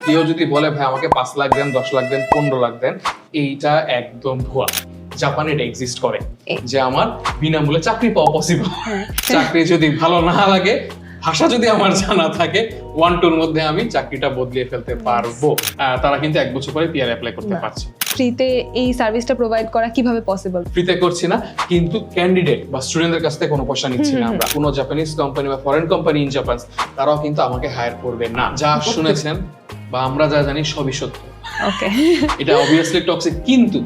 কেউ যদি বলে ভাই আমাকে 5 লাখ দেন, 10 লাখ দেন, 15 লাখ দেন, এইটা একদম ভুয়া। জাপানে এটা এক্সিস্ট করে যে আমার বিনামূল্যে চাকরি পাওয়া পসিবল। চাকরি যদি ভালো না লাগে, ভাষা যদি আমার জানা থাকে, 1-2 এর মধ্যে আমি চাকরিটা বদলিয়ে ফেলতে পারবো। তারা কিন্তু 1 বছর পরে পিআর অ্যাপ্লাই করতে পারছে। ফ্রিতে এই সার্ভিসটা প্রোভাইড করা কিভাবে পসিবল? ফ্রিতে করছি না, কিন্তু ক্যান্ডিডেট বা স্টুডেন্টদের কাছ থেকে কোনো পয়সা নিচ্ছি না আমরা। কোনো জাপানিজ কোম্পানি বা ফরেন কোম্পানি ইন জাপান তারাও কিন্তু আমাকে হায়ার করবে না। যা শুনেছেন বা আমরা যা জানি সবই সত্য। ওকে, এটা অবভিয়াসলি টক্সিক, কিন্তু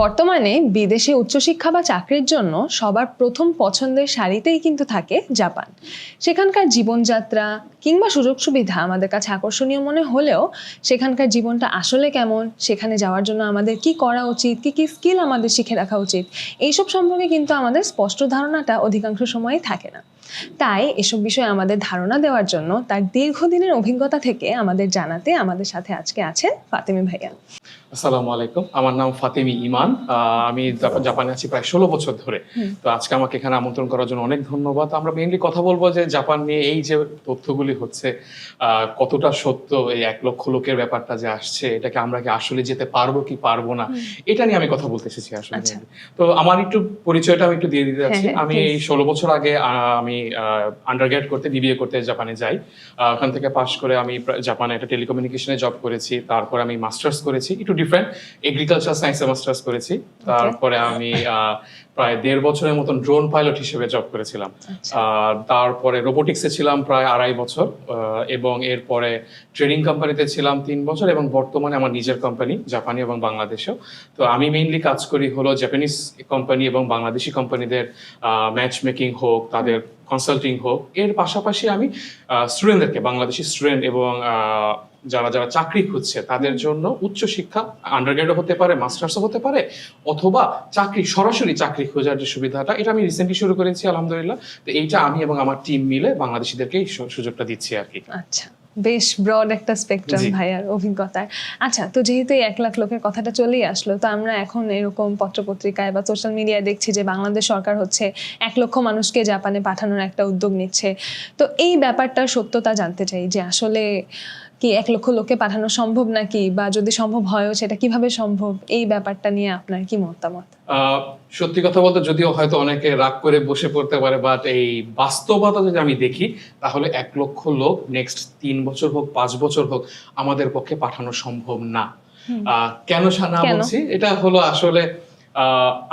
বর্তমানে বিদেশে উচ্চশিক্ষা বা চাকরির জন্য সবার প্রথম পছন্দের সারিতেই কিন্তু থাকে জাপান। সেখানকার জীবনযাত্রা কিংবা সুযোগ সুবিধা আমাদের কাছে আকর্ষণীয় মনে হলেও সেখানকার জীবনটা আসলে কেমন, সেখানে যাওয়ার জন্য আমাদের কি করা উচিত, কি কি স্কিল আমাদের শিখে রাখা উচিত, এইসব সম্পর্কে কিন্তু আমাদের স্পষ্ট ধারণাটা অধিকাংশ সময়ই থাকে না। তাই এসব বিষয়ে আমাদের ধারণা দেওয়ার জন্য তার দীর্ঘদিনের অভিজ্ঞতা থেকে আমাদের জানাতে আমাদের সাথে আজকে আছেন ফাতেমি ভাইয়া। আসসালামু আলাইকুম, আমার নাম ফাতেমি ইমান। আমি জাপানে আছি প্রায় 16 বছর ধরে। তো আজকে আমাকে এখানে আমন্ত্রণ করার জন্য অনেক ধন্যবাদ। আমরা মেইনলি কথা বলবো যে জাপান নিয়ে এই যে তথ্যগুলি হচ্ছে কতটা সত্য, এই 1 লক্ষ লোকের ব্যাপারটা যে আসছে, এটাকে আমরা কি আসলে যেতে পারবো কি পারবো না, এটা নিয়ে আমি কথা বলতে এসেছি আসলে। তো আমার একটু পরিচয়টা আমি একটু দিয়ে দিতে যাচ্ছি। আমি এই 16 বছর আগে আমি আন্ডারগ্রেড করতে, বিবিএ করতে জাপানে যাই। ওখান থেকে পাশ করে আমি জাপানে একটা টেলিকমিউনিকেশনে জব করেছি। তারপরে আমি মাস্টার্স করেছি, একটু ডিফারেন্ট, এগ্রিকালচার সায়েন্সে মাস্টার্স করেছি। তারপরে আমি প্রায় 1.5 বছরের মতন ড্রোন পাইলট হিসেবে জব করেছিলাম। তারপরে রোবোটিক্সে ছিলাম প্রায় 2.5 বছর, এবং এরপরে ট্রেডিং কোম্পানিতে ছিলাম 3 বছর, এবং বর্তমানে আমার নিজের কোম্পানি জাপানি এবং বাংলাদেশেও। তো আমি মেইনলি কাজ করি হলো জাপানিজ কোম্পানি এবং বাংলাদেশি কোম্পানিদের ম্যাচ মেকিং হোক, তাদের কনসাল্টিং হোক। এর পাশাপাশি আমি স্টুডেন্টদেরকে, বাংলাদেশি স্টুডেন্ট এবং যারা যারা চাকরি খুঁজছে তাদের জন্য উচ্চশিক্ষা, আন্ডারগ্রেডও হতে পারে, মাস্টার্সও হতে পারে, অথবা চাকরি, সরাসরি চাকরি খোঁজার যে সুবিধাটা, এটা আমি রিসেন্টলি শুরু করেছি আলহামদুলিল্লাহ। তো এইটা আমি এবং আমার টিম মিলে বাংলাদেশিদেরকে এই সুযোগটা দিচ্ছি আর কি। আচ্ছা, বেশ ব্রড একটা স্পেকট্রাম ভাইয়ার অভিজ্ঞতার। আচ্ছা, তো যেহেতু 1 লাখ লোকের কথাটা চলেই আসলো, তো আমরা এখন এরকম পত্রপত্রিকায় বা সোশ্যাল মিডিয়ায় দেখছি যে বাংলাদেশ সরকার হচ্ছে 1 লক্ষ মানুষকে জাপানে পাঠানোর একটা উদ্যোগ নিচ্ছে। তো এই ব্যাপারটার সত্যতা জানতে চাই যে আসলে কি 1 লক্ষ লোককে পাঠানো সম্ভব নাকি, বা যদি সম্ভব হয়ও সেটা কিভাবে সম্ভব, এই ব্যাপারটা নিয়ে আপনার কি মতামত? সত্যি কথা বলতে, যদিও হয়তো অনেকে রাগ করে বসে পড়তে পারে, বাট এই বাস্তবতা যদি আমি দেখি, তাহলে 1 লক্ষ লোক নেক্সট 3 বছর হোক, 5 বছর হোক, আমাদের পক্ষে পাঠানো সম্ভব না। কেন না বলছি, এটা হলো আসলে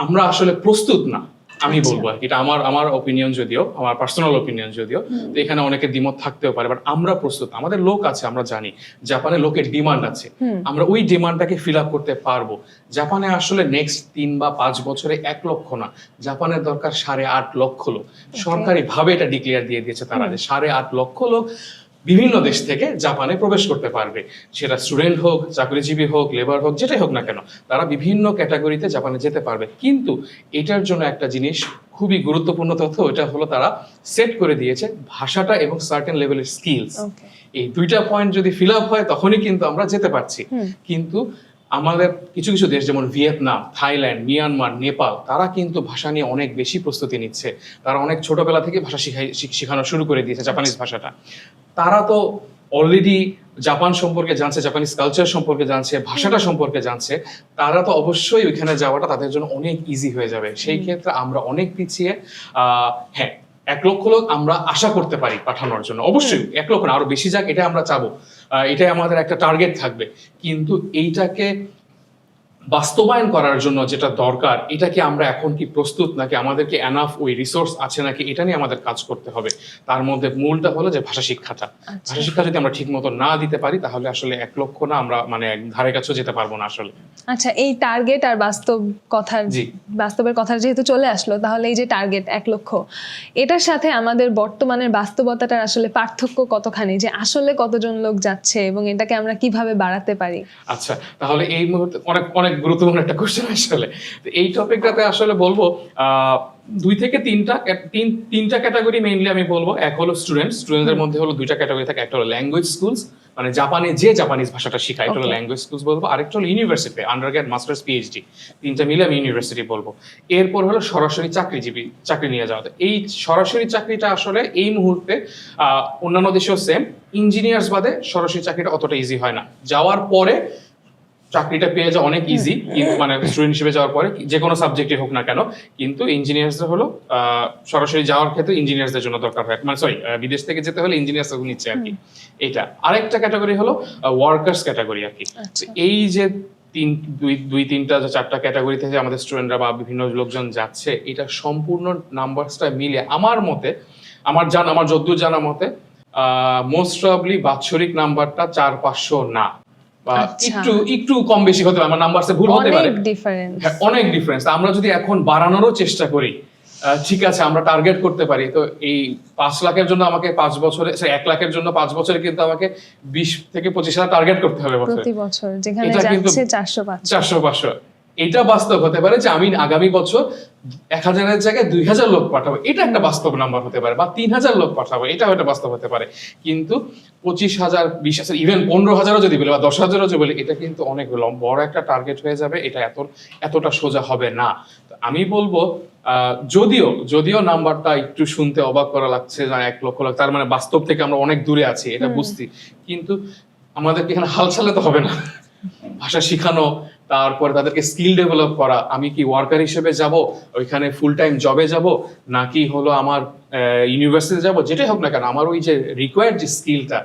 আমরা আসলে প্রস্তুত না, আমি বলবো। এটা আমার ওপিনিয়ন, যদিও আমার পার্সোনাল ওপিনিয়ন, যদিও তো এখানে অনেকে দ্বিমত থাকতেও পারে, বাট আমরা প্রস্তুত। আমাদের লোক আছে, আমরা জানি জাপানে লোকের ডিমান্ড আছে, আমরা ওই ডিমান্ডটাকে ফিল আপ করতে পারবো। জাপানে আসলে নেক্সট 3 বা 5 বছরে 1 লক্ষ না, জাপানের দরকার 8.5 লক্ষ লোক। সরকারি ভাবে এটা ডিক্লেয়ার দিয়ে দিয়েছে তারা যে 8.5 লক্ষ লোক বিভিন্ন দেশ থেকে জাপানে প্রবেশ করতে পারবে। সেটা স্টুডেন্ট হোক, চাকরিজীবী হোক, লেবার হোক, যেটাই হোক না কেন, তারা বিভিন্ন ক্যাটাগরিতে জাপানে যেতে পারবে। কিন্তু এটার জন্য একটা জিনিস খুবই গুরুত্বপূর্ণ তথ্য, এটা হলো তারা সেট করে দিয়েছে ভাষাটা এবং সার্টেন লেভেলের স্কিলস। এই 2টা পয়েন্ট যদি ফিল আপ হয়, তখনই কিন্তু আমরা যেতে পারছি। কিন্তু আমাদের কিছু কিছু দেশ, যেমন ভিয়েতনাম, থাইল্যান্ড, মিয়ানমার, নেপাল, তারা কিন্তু ভাষা নিয়ে অনেক বেশি প্রস্তুতি নিচ্ছে। তারা অনেক ছোটবেলা থেকে ভাষা শেখানো শুরু করে দিয়েছে, জাপানিজ ভাষাটা। তারা তো অলরেডি জাপান সম্পর্কে জানছে, জাপানিজ কালচার সম্পর্কে জানছে, ভাষাটা সম্পর্কে জানছে। তারা তো অবশ্যই ওইখানে যাওয়াটা তাদের জন্য অনেক ইজি হয়ে যাবে। সেই ক্ষেত্রে আমরা অনেক পিছিয়ে। হ্যাঁ, 1 লক্ষ লোক আমরা আশা করতে পারি পাঠানোর জন্য, অবশ্যই 1 লক্ষ না, আরো বেশি যাক, এটা আমরা চাবো, এটাই আমাদের একটা টার্গেট থাকবে। কিন্তু এইটাকে বাস্তবায়ন করার জন্য যেটা দরকার, এটা কি আমরা এখন কি প্রস্তুত, নাকি আমাদেরকে এনাফ ওই রিসোর্স আছে নাকি, এটা নিয়ে আমাদের কাজ করতে হবে। তার মধ্যে মূলটা হলো যে ভাষা শিক্ষাটা। ভাষা শিক্ষা যদি আমরা ঠিক মতো না দিতে পারি, তাহলে আসলে 1 লক্ষ না, আমরা মানে ধারে কাছেও যেতে পারবো না আসলে। আচ্ছা, এই টার্গেট আর বাস্তবের কথা যেহেতু চলে আসলো, তাহলে এই যে টার্গেট 1 লক্ষ, এটার সাথে আমাদের বর্তমানের বাস্তবতাটার আসলে পার্থক্য কতখানি, যে আসলে কতজন লোক যাচ্ছে এবং এটাকে আমরা কিভাবে বাড়াতে পারি? আচ্ছা, তাহলে এই মুহূর্তে অনেক গুরুত্বপূর্ণ একটা কোশ্চেন আসলে। তো এই টপিকটাতে আসলে বলবো 2 থেকে 3টা ক্যাটাগরি মেইনলি আমি বলবো। এক হলো স্টুডেন্টদের মধ্যে হলো 2টা ক্যাটাগরি থাকে, একটা হলো ল্যাঙ্গুয়েজ স্কুলস, মানে জাপানে যে জাপানিজ ভাষাটা শেখায়, এটা হলো Okay. ল্যাঙ্গুয়েজ স্কুল বলবো, আরেকটা হলো ইউনিভার্সিটি, আন্ডারগ্রেড, মাস্টার্স, পিএইচডি, তিনটা মিলে আমি ইউনিভার্সিটি বলবো। এরপর হলো সরাসরি চাকরি নিয়ে যাওয়া। এই সরাসরি চাকরিটা আসলে এই মুহূর্তে অন্যান্য দেশেও সেম, ইঞ্জিনিয়ার্স বাদে সরাসরি চাকরিটা অতটা ইজি হয় না। যাওয়ার পরে চাকরিটা পেয়ে যাওয়া অনেক ইজি, কিন্তু মানে স্টুডেন্ট হিসেবে যাওয়ার পরে যে কোনো সাবজেক্টে হোক না কেন, কিন্তু ইঞ্জিনিয়ার্সদের হলো সরাসরি যাওয়ার ক্ষেত্রে ইঞ্জিনিয়ার্সদের জন্য দরকার হয়, মানে সরি বিদেশ থেকে যেতে হলে ইঞ্জিনিয়ার্স নিচ্ছে আর কি। এটা আরেকটা ক্যাটাগরি হলো ওয়ার্কার্স ক্যাটাগরি আর কি। আচ্ছা। এই যে দুই তিনটা চারটা ক্যাটাগরি থেকে আমাদের স্টুডেন্টরা বা বিভিন্ন লোকজন যাচ্ছে, এটা সম্পূর্ণ নাম্বারসটা মিলে আমার মতে, আমার যদ্দূর জানা মতে মোস্ট প্রবাবলি বাৎসরিক নাম্বারটা 400-500 না, বা আচ্ছা। একটু কম বেশি হতে পারে, আমার নাম্বারসে ভুল হতে পারে, অনেক ডিফারেন্স। হ্যাঁ, অনেক ডিফারেন্স। আমরা যদি এখন বাড়ানোরও চেষ্টা করি, ঠিক আছে আমরা টার্গেট করতে পারি, তো এই 5 লাখের জন্য আমাকে 5 বছরে, 1 লাখের জন্য 5 বছরে কিন্তু আমাকে 20 থেকে 25,000 টার্গেট করতে হবে বছরে, প্রতি বছর যেখানে এটা কিন্তু যাচ্ছে 400-500। 400-500। এটা বাস্তব হতে পারে যে আমি আগামী বছর 1000-এর জায়গায় 2000 লোক পাঠাবো, এটা একটা বাস্তব নাম্বার হতে পারে, বা 3000 লোক পাঠাবো, এটাও একটা বাস্তব হতে পারে। কিন্তু 25,000, 20,000, ইভেন 15,000ও যদি বলে বা 10,000ও যদি বলে, এটা কিন্তু অনেক বড় একটা টার্গেট হয়ে যাবে, এটা এতটা সোজা হবে না। তো আমি বলবো যদিও নাম্বারটা একটু শুনতে অবাক করা লাগছে, 1 লক্ষ, তার মানে বাস্তব থেকে আমরা অনেক দূরে আছি, এটা বুঝছি, কিন্তু আমাদেরকে এখানে হাল ছাড়লে তো হবে না। ভাষা শিখানো, তারপরে তাদেরকে স্কিল ডেভেলপ করা, আমি কি ওয়ার্কার হিসেবে যাব ওইখানে ফুল টাইম জবে যাব, নাকি হলো আমার ইউনিভার্সিটি যাব, যেটাই হোক না কেন, আমার ওই যে রিকোয়ার্ড যে স্কিলটা,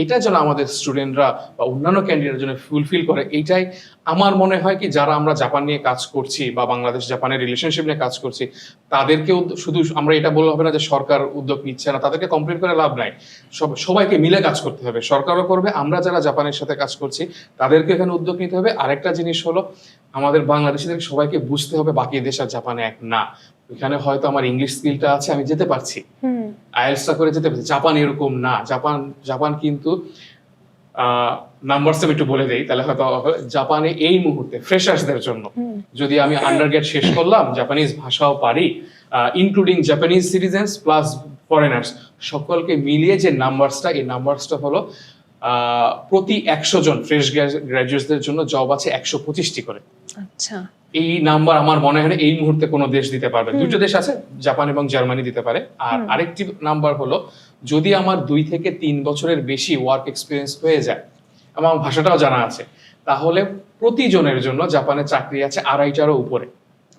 এটা যেন আমাদের স্টুডেন্টরা বা অন্যান্য ক্যান্ডিডেট যেন ফুলফিল করে, এইটাই আমার মনে হয় কি, যারা আমরা জাপান নিয়ে কাজ করছি বা বাংলাদেশ জাপানের রিলেশনশিপ নিয়ে কাজ করছি, তাদেরকেও শুধু আমরা এটা বললে হবে না যে সরকার উদ্যোগ নিচ্ছে না, তাদেরকে কমপ্লেন করে লাভ নাই, সবাইকে মিলে কাজ করতে হবে, সরকারও করবে, আমরা যারা জাপানের সাথে কাজ করছি তাদেরকে এখানে উদ্যোগ নিতে হবে। আরেকটা জিনিস হলো, আমাদের বাংলাদেশিদের সবাইকে বুঝতে হবে বাকি দেশ আর জাপানে এক না। এখানে হয়তো আমার ইংলিশ স্কিলটা আছে, আমি যেতে পারছি, আইএলটিএসটা করে যেতে পারছি, জাপান এরকম না। জাপান কিন্তু নাম্বারস আমি একটু বলে দেই, তাহলে হয়তো জাপানে এই মুহূর্তে ফ্রেশার্সদের জন্য, যদি আমি আন্ডারগ্রেড শেষ করলাম, জাপানিজ ভাষাও পারি, including Japanese citizens plus foreigners, সকলকে মিলিয়ে যে নাম্বারসটা, এই নাম্বারসটা হলো প্রতি 100 জন ফ্রেশ গ্রাজুয়েটসদের জন্য জব আছে 125টি করে। আচ্ছা। এই নাম্বার আমার মনে হয় না এই মুহূর্তে কোনো দেশ দিতে পারবে। দুটো দেশ আছে, জাপান এবং জার্মানি দিতে পারে। আর আরেকটি নাম্বার হলো, যদি আমার 2 থেকে 3 বছরের বেশি ওয়ার্ক এক্সপিরিয়েন্স হয়ে যায়, আমার ভাষাটাও জানা আছে, তাহলে প্রতিজনের জন্য জাপানে চাকরি আছে 2.5টারও উপরে।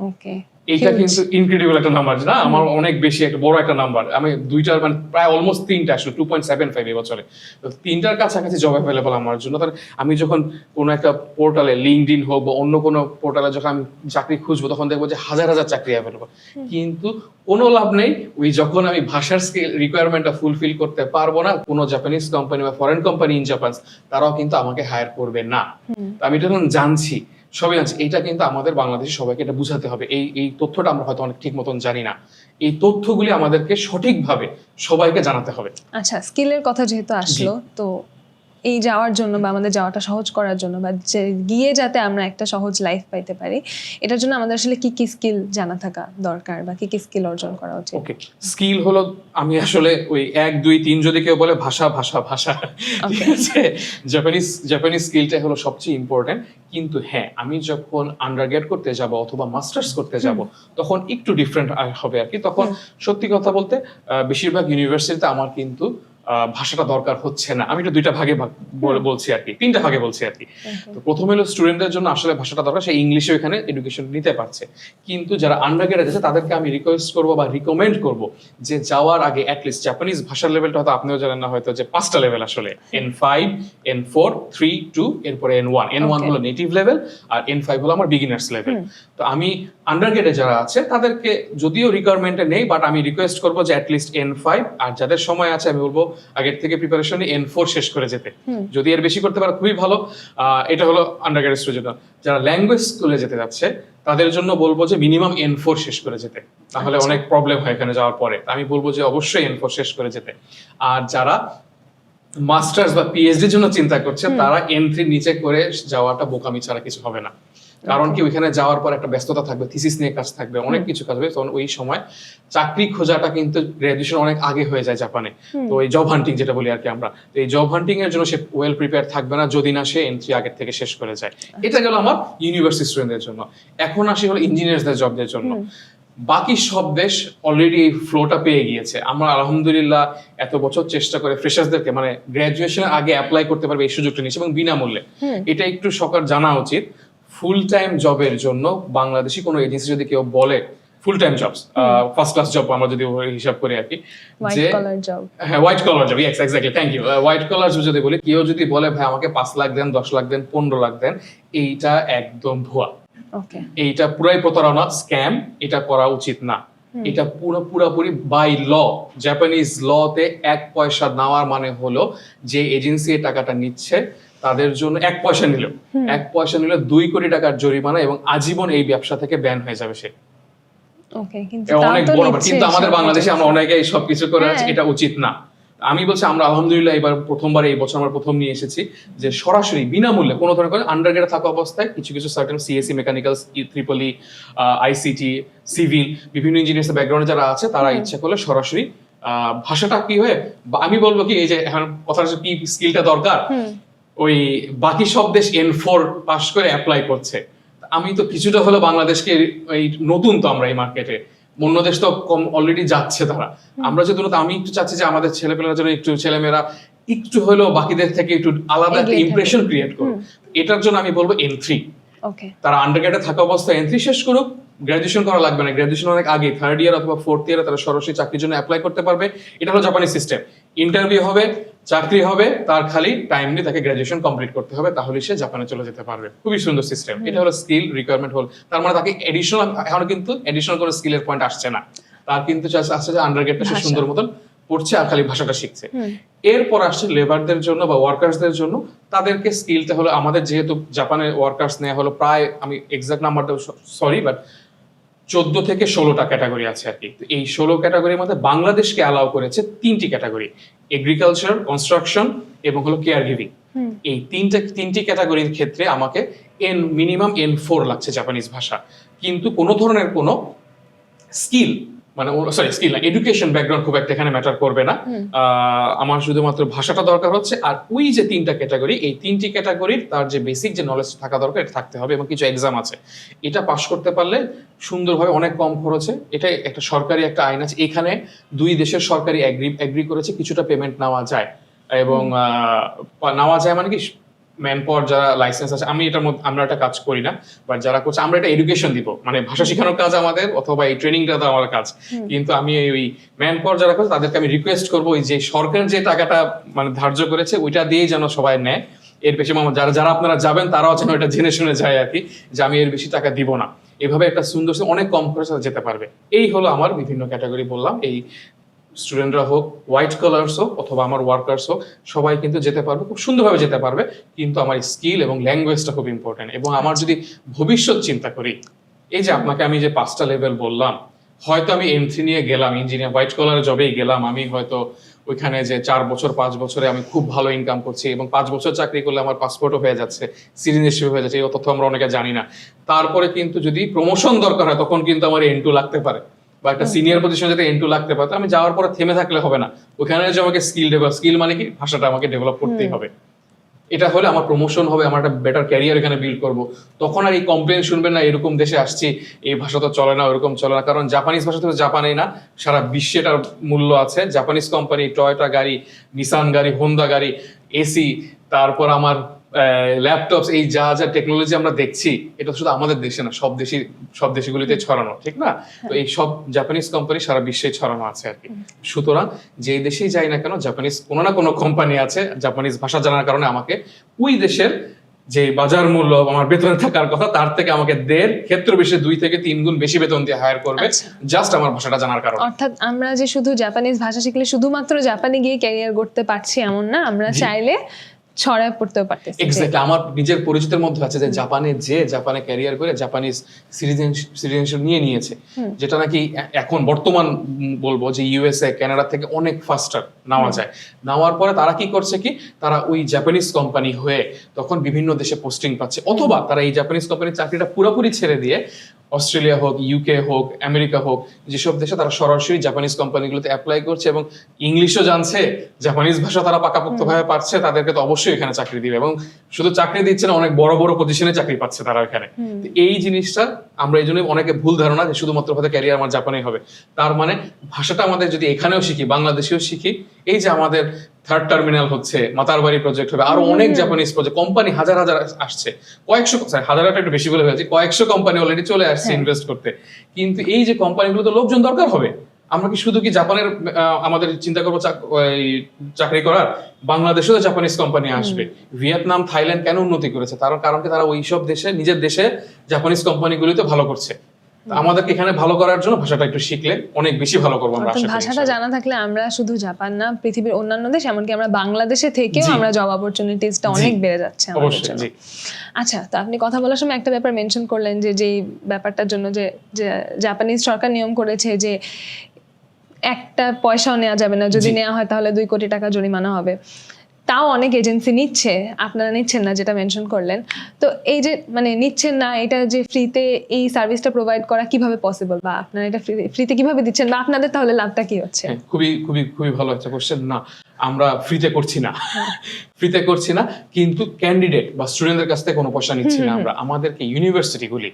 ওকে। এইটা কিন্তু ইনক্রেডিবল একটা নাম্বার না, আমার অনেক বেশি একটা বড় একটা নাম্বার। আমি 2টার মানে প্রায় অলমোস্ট 3টা আসলে 2.75 এই বছরে, তো 3টার কাছাকাছি জব অ্যাভেলেবল আমার জন্য। তাহলে আমি যখন কোনো একটা পোর্টালে, লিঙ্কডইন হোক বা অন্য কোনো পোর্টালে যখন আমি চাকরি খুঁজবো, তখন দেখবো যে হাজার হাজার চাকরি অ্যাভেলেবল, কিন্তু কোনো লাভ নেই ওই যখন আমি ভাষার স্কিল রিকোয়ারমেন্টটা ফুলফিল করতে পারবো না, কোনো জাপানিজ কোম্পানি বা ফরেন কোম্পানি ইন জাপান তারাও কিন্তু আমাকে হায়ার করবে না। আমি এটা যখন জানছি, সবাই জানছে, এইটা কিন্তু আমাদের বাংলাদেশে সবাইকে এটা বুঝাতে হবে। এই তথ্যটা আমরা হয়তো অনেক ঠিক মতন জানি না, এই তথ্যগুলি আমাদেরকে সঠিকভাবে সবাইকে জানাতে হবে। আচ্ছা, স্কিলের কথা যেহেতু আসলো, তো এই যাওয়ার জন্য বা আমাদের যাওয়াটা সহজ করার জন্য বা গিয়ে যাতে আমরা একটা সহজ লাইফ পাইতে পারি, এটার জন্য আমাদের আসলে কি কি স্কিল জানা থাকা দরকার বা কি কি স্কিল অর্জন করা উচিত? ওকে, স্কিল হলো, আমি আসলে ওই 1 2 3 যদি কেউ বলে ভাষা, ঠিক আছে, জাপানিজ স্কিলটা হলো সবচেয়ে ইম্পর্টেন্ট। কিন্তু হ্যাঁ, আমি যখন আন্ডারগ্রেড করতে যাব অথবা মাস্টার্স করতে যাব, তখন একটু ডিফারেন্ট হবে আর কি। তখন সত্যি কথা বলতে বেশিরভাগ ইউনিভার্সিটিতে আমার কিন্তু ভাষাটা দরকার হচ্ছে না। আমি এটা 2টা ভাগে বলছি আর কি, 3টা ভাগে বলছি আর কি। তো প্রথমে হলো স্টুডেন্টদের জন্য আসলে ভাষাটা দরকার, সে ইংলিশে এখানে এডুকেশন নিতে পারছে, কিন্তু যারা আন্ডারগ্রেড আছে তাদেরকে আমি রিকোয়েস্ট করব বা রিকমেন্ড করব যে যাওয়ার আগে অ্যাটলিস্ট জাপানিজ ভাষার লেভেলটা হয়তো আপনিও জানেন না হয়তো, যে 5টা লেভেল আসলে, N5, N4, 3, 2, এরপরে N1 হলো নেটিভ লেভেল, আর N5 হলো আমার বিগিনার্স লেভেল। তো আমি আন্ডারগ্রেডে যারা আছে তাদেরকে যদিও রিকোয়ারমেন্টে নেই, বাট আমি রিকোয়েস্ট করবো যে অ্যাটলিস্ট N5, আর যাদের সময় আছে আমি বলবো আগের থেকে প্রিপারেশন নিয়ে N4 শেষ করে যেতে। যদি এর বেশি করতে পারে খুবই ভালো। এটা হলো আন্ডারগ্রেড স্টুডেন্ট। যারা ল্যাঙ্গুয়েজ স্কুলে যেতে যাচ্ছে তাদের জন্য বলবো যে মিনিমাম N4 শেষ করে যেতে, তাহলে অনেক প্রবলেম হয় এখানে যাওয়ার পরে। আমি বলবো যে অবশ্যই N4 শেষ করে যেতে। আর যারা মাস্টার্স বা পিএইচডির জন্য চিন্তা করছে, তারা N3 নিচে করে যাওয়াটা বোকামি ছাড়া কিছু হবে না। কারণ কি ওইখানে যাওয়ার পর একটা ব্যস্ততা থাকবে, থিসিস নিয়ে কাজ থাকবে, অনেক কিছু কাজ হবে, তখন ওই সময় চাকরি খোঁজাটা কিন্তু গ্রাজুয়েশন অনেক আগে হয়ে যায় জাপানে। তো এই জব হান্টিং যেটা বলি আর কি আমরা, তো এই জব হান্টিং এর জন্য সে ওয়েল প্রিপেয়ার থাকবে না যদি না সে এন্ট্রি আগের থেকে শেষ করে যায়। এটা গেল আমার ইউনিভার্সিটি স্টুডেন্টদের জন্য। এখন আসি হলো ইঞ্জিনিয়ারদের জবদের জন্য। বাকি সব দেশ অলরেডি এই ফ্লোটা পেয়ে গিয়েছে। আমরা আলহামদুলিল্লাহ এত বছর চেষ্টা করে ফ্রেশার্সদেরকে মানে গ্রাজুয়েশনের আগে অ্যাপ্লাই করতে পারবে এই সুযোগটা নিচ্ছে এবং বিনামূল্যে। এটা একটু সরকার জানা উচিত। ফুল টাইম জবের জন্য বাংলাদেশি কোনো এজেন্সি যদি কেউ বলে full time jobs, first class job আমরা যদি হিসাব করি আর কি, যে হ্যাঁ white collar job, exactly, thank you, white collar job যদি বলি, কেউ যদি বলে ভাই আমাকে 5 লাখ দেন, 10 লাখ দেন, 15 লাখ দেন, এইটা একদম ভুয়া। এইটা পুরাই প্রতারণা, স্ক্যাম, এটা করা উচিত না। এটা পুরোপুরি বাই ল, জাপানিজ লতে 1 পয়সা নেওয়ার মানে হলো যে এজেন্সি এই টাকাটা নিচ্ছে তাদের জন্য 1 পয়সা নিল, 1 পয়সা নিলে 2 কোটি টাকার জরিমানা এবং আজীবন এই ব্যবসা থেকে ব্যান হয়ে যাবে সে। অনেক বড়, কিন্তু আমাদের বাংলাদেশে আমরা অনেকে সবকিছু করে আছি, এটা উচিত না। আমি বলছি আমরা আলহামদুলিল্লাহ এবার প্রথমবার এই বছর আমরা প্রথম নিয়ে এসেছি যে সরাসরি বিনামূল্যে কোনো ধরনের আন্ডারগ্রেড থাকা অবস্থায় কিছু কিছু certain CSC, mechanical, Tripoli, ICT, civil, বিভিন্ন ইঞ্জিনিয়ার্স ব্যাকগ্রাউন্ডে যারা আছে তারা ইচ্ছা করলে সরাসরি ভাষাটা কি হয়, আমি বলবো কি এই যে এখন কথাটা কি স্কিলটা দরকার, ওই বাকি সব দেশ N4 পাস করে অ্যাপ্লাই করছে, আমি তো কিছুটা হলো বাংলাদেশকে এই নতুন তো আমরা এই মার্কেটে, অন্য দেশ তো কম অলরেডি যাচ্ছে তারা, আমরা যদি আমি একটু চাচ্ছি যে আমাদের ছেলেপেলেরা যেন একটু ছেলেমেয়েরা একটু হলেও বাকিদের থেকে একটু আলাদা একটা ইমপ্রেশন ক্রিয়েট করুক। এটার জন্য আমি বলবো N3, তারা আন্ডারগ্রেডে থাকা অবস্থায় N3 শেষ করুক, গ্রাজুয়েশন করা লাগবে না, গ্রাজুয়েশন অনেক আগে 3rd ইয়ার অথবা 4th ইয়ারে তারা সরাসরি চাকরির জন্য অ্যাপ্লাই করতে পারবে। এটা হলো জাপানি সিস্টেম, ইন্টারভিউ হবে, চাকরি হবে, তার খালি টাইমলি তাকে গ্রাজুয়েশন কমপ্লিট করতে হবে, তাহলে সে জাপানে চলে যেতে পারবে। খুবই সুন্দর সিস্টেম। এটা হলো স্কিল রিকোয়ারমেন্ট হল, তার মানে তাকে এডিশনাল, এখন কিন্তু এডিশনাল কোনো স্কিলের পয়েন্ট আসছে না, তার কিন্তু আসছে যে আন্ডারগ্রেডটা সে সুন্দর মতন পড়ছে আর খালি ভাষাটা শিখছে। এরপর আসছে লেবারদের জন্য বা ওয়ার্কার্সদের জন্য, তাদেরকে স্কিলটা হলো আমাদের যেহেতু জাপানের ওয়ার্কার্স নেওয়া হলো প্রায়, আমি এক্সাক্ট নাম্বারটা সরি বাট 14 থেকে 16টা ক্যাটাগরি আছে আর কি। এই 16 ক্যাটাগরির মধ্যে বাংলাদেশকে অ্যালাউ করেছে 3টি ক্যাটাগরি, এগ্রিকালচার, কনস্ট্রাকশন এবং হলো কেয়ার গিভিং। এই তিনটি ক্যাটাগরির ক্ষেত্রে আমাকে মিনিমাম N4 লাগছে জাপানিজ ভাষা, কিন্তু কোনো ধরনের কোনো স্কিল মানে স্কিল না, এডুকেশন ব্যাকগ্রাউন্ড খুব একটা এখানে ম্যাটার করবে না। আমার শুধুমাত্র ভাষাটা দরকার হচ্ছে, আর ওই যে 3টা ক্যাটাগরি, এই 3টি ক্যাটাগরির তার যে বেসিক যে নলেজ থাকা দরকার এটা থাকতে হবে, এবং কিছু এক্সাম আছে, এটা পাস করতে পারলে সুন্দরভাবে অনেক কম খরচে, এটা একটা সরকারি একটা আইন আছে, এখানে 2 দেশের সরকারি এগ্রি করেছে কিছুটা পেমেন্ট নেওয়া যায়, এবং নেওয়া যায় মানে কি ম্যান পাওয়ার যারা লাইসেন্স আছে, আমি এটার মধ্যে আমরা একটা কাজ করি না, বাট যারা করছে আমরা এটা এডুকেশন দিব, মানে ভাষা শেখানোর কাজ আমাদের, অথবা এই ট্রেনিংটা তো আমার কাজ, কিন্তু আমি ওই ম্যান পাওয়ার যারা করছে তাদেরকে আমি রিকোয়েস্ট করবো ওই যে সরকার যে টাকাটা মানে ধার্য করেছে ওইটা দিয়েই যেন সবাই নেয়, এর বেশি যারা যারা আপনারা যাবেন তারাও যেন এটা জেনে শুনে যায় আর কি, যে আমি এর বেশি টাকা দিব না, এভাবে একটা সুন্দর অনেক কম খরচে যেতে পারবে। এই হলো আমার বিভিন্ন ক্যাটাগরি বললাম, এই স্টুডেন্টরা হোক, হোয়াইট কালার্স হোক অথবা আমার ওয়ার্কার্স হোক, সবাই কিন্তু যেতে পারবে, খুব সুন্দরভাবে যেতে পারবে, কিন্তু আমার স্কিল এবং ল্যাঙ্গুয়েজটা খুব ইম্পর্টেন্ট। এবং আমার যদি ভবিষ্যৎ চিন্তা করি, এই যে আপনাকে আমি যে 5টা লেভেল বললাম, হয়তো আমি N3 নিয়ে গেলাম, ইঞ্জিনিয়ার হোয়াইট কলার জবেই গেলাম, আমি হয়তো ওইখানে যে 4 বছর 5 বছরে আমি খুব ভালো ইনকাম করছি এবং 5 বছর চাকরি করলে আমার পাসপোর্টও হয়ে যাচ্ছে, সিটিজেনশিপ হয়ে যাচ্ছে, এই তথ্য আমরা অনেকে জানি না। তারপরে কিন্তু যদি প্রমোশন দরকার হয় তখন কিন্তু আমার N2 লাগতে পারে, বা একটা সিনিয়র পজিশন যাতে N2 লাগতে পারে, আমি যাওয়ার পরে থেমে থাকলে হবে না, ওখানে যে আমাকে স্কিল মানে কি ভাষাটা আমাকে ডেভেলপ করতেই হবে, এটা হলে আমার প্রমোশন হবে, আমার একটা বেটার ক্যারিয়ার এখানে বিল্ড করবো, তখন আর এই কমপ্লেন শুনবেন না এরকম দেশে আসছি এই ভাষা তো চলে না, ওরকম চলে না, কারণ জাপানিজ ভাষা তো জাপানেই না, সারা বিশ্বে এটার মূল্য আছে। জাপানিজ কোম্পানি টয়োটা গাড়ি, নিসান গাড়ি, হোন্ডা গাড়ি, এসি, তারপর আমার ল্যাপটপস, এই যা যা টেকনোলজি আমরা দেখছি, এটা শুধু আমাদের দেশে না, সব দেশগুলিতে ছড়ানো, ঠিক না? তো এই সব জাপানিজ কোম্পানি সারা বিশ্বে ছড়ানো আছে আর কি। সুতরাং যে দেশেই যাই না কেন, জাপানিজ কোনো না কোনো কোম্পানি আছে, জাপানিজ ভাষা জানার কারণে আমাকে ওই দেশের যে বাজার মূল্য আমার বেতনে থাকার কথা তার থেকে আমাকে ক্ষেত্র বেশি 2 থেকে 3 গুণ বেশি বেতন দিয়ে হায়ার করবে, জাস্ট আমার ভাষাটা জানার কারণে। অর্থাৎ আমরা যে শুধু জাপানিজ ভাষা শিখলে শুধুমাত্র জাপানে গিয়ে ক্যারিয়ার করতে পারছি এমন না, আমরা চাইলে ছড়ায় পড়তেও পারতেছি। এক্স্যাক্টলি, আমার নিজের পরিচিতের মধ্যে আছে যে জাপানে ক্যারিয়ার করে জাপানিজ সিটিজেনশিপ নিয়েছে, যেটা নাকি এখন বর্তমান বলবো যে ইউএসএ কানাডা থেকে অনেক ফাস্টার নেওয়া যায়। নেওয়ার পরে তারা কি করছে কি, তারা ওই জাপানিজ কোম্পানি হয়ে তখন বিভিন্ন দেশে পোস্টিং পাচ্ছে, অথবা তারা এই জাপানিজ কোম্পানির চাকরিটা পুরোপুরি ছেড়ে দিয়ে অস্ট্রেলিয়া হোক, ইউকে হোক, আমেরিকা হোক, যেসব দেশে তারা সরাসরি জাপানিজ কোম্পানিগুলোতে অ্যাপ্লাই করছে এবং ইংলিশও জানছে, জাপানিজ ভাষা তারা পাকাপোক্তভাবে পারছে, তাদেরকে তো অবশ্যই এখানে চাকরি দিবে, এবং শুধু চাকরি দিচ্ছে না, অনেক বড় বড় পজিশনে চাকরি পাচ্ছে তারা এখানে। এই জিনিসটা আমরা এই জন্য অনেকে ভুল ধারণা যে শুধুমাত্র হয়তো ক্যারিয়ার আমার জাপানেই হবে, তার মানে ভাষাটা আমাদের যদি এখানেও শিখি, বাংলাদেশেও শিখি, এই যে আমাদের থার্ড টার্মিনাল হচ্ছে, মাতারবাড়ি প্রজেক্ট হবে, আরো অনেক জাপানিজ প্রজেক্ট, কোম্পানি হাজার হাজার আসছে, কয়েকশো, হাজারটা একটু বেশি বলে হয়েছে, কয়েকশো কোম্পানি অলরেডি চলে আসছে ইনভেস্ট করতে। কিন্তু এই যে কোম্পানিগুলো তো লোকজন দরকার হবে, আমরা কি শুধু কি জাপানের আমাদের চিন্তা করবো চাকরি করার, বাংলাদেশেও তো জাপানিজ কোম্পানি আসবে। ভিয়েতনাম, থাইল্যান্ড কেন উন্নতি করেছে? তার কারণ কি তারা ওইসব দেশে, নিজের দেশে জাপানিজ কোম্পানিগুলিতে ভালো করছে। আমাদেরকে এখানে ভালো করার জন্য ভাষাটা একটু শিখলে অনেক বেশি ভালো করবো আমরা। ভাষাটা জানা থাকলে আমরা শুধু জাপান না, পৃথিবীর অন্যান্য দেশ, এমনকি আমরা বাংলাদেশে থেকেও আমরা জব অপরচুনিটিসটা অনেক বেড়ে যাচ্ছে আমাদের জন্য। আচ্ছা, তো আপনি কথা বলার সময় একটা ব্যাপার মেনশন করলেন যে যেই ব্যাপারটার জন্য যে জাপানিজ সরকার নিয়ম করেছে যে একটা পয়সাও নেওয়া যাবে না, যদি নেওয়া হয় তাহলে 2 কোটি টাকা জরিমানা হবে। তাও অনেক এজেন্সি নিচ্ছে, আপনারা নিচ্ছেন না যেটা মেনশন করলেন। তো এই যে মানে নিচ্ছেন না, এটা যে ফ্রিতে এই সার্ভিসটা প্রোভাইড করা কিভাবে পসিবল, বা আপনারা এটা ফ্রিতে কিভাবে দিচ্ছেন, বা আপনাদের তাহলে লাভটা কি হচ্ছে? খুবই খুবই খুবই ভালো একটা কোশ্চেন। না, আমরা ফ্রিতে করছি না, ফ্রিতে করছি না, কিন্তু ক্যান্ডিডেট বা স্টুডেন্টদের কাছ থেকে কোনো পয়সা নিচ্ছি না আমরা। আমাদেরকে ইউনিভার্সিটিগুলি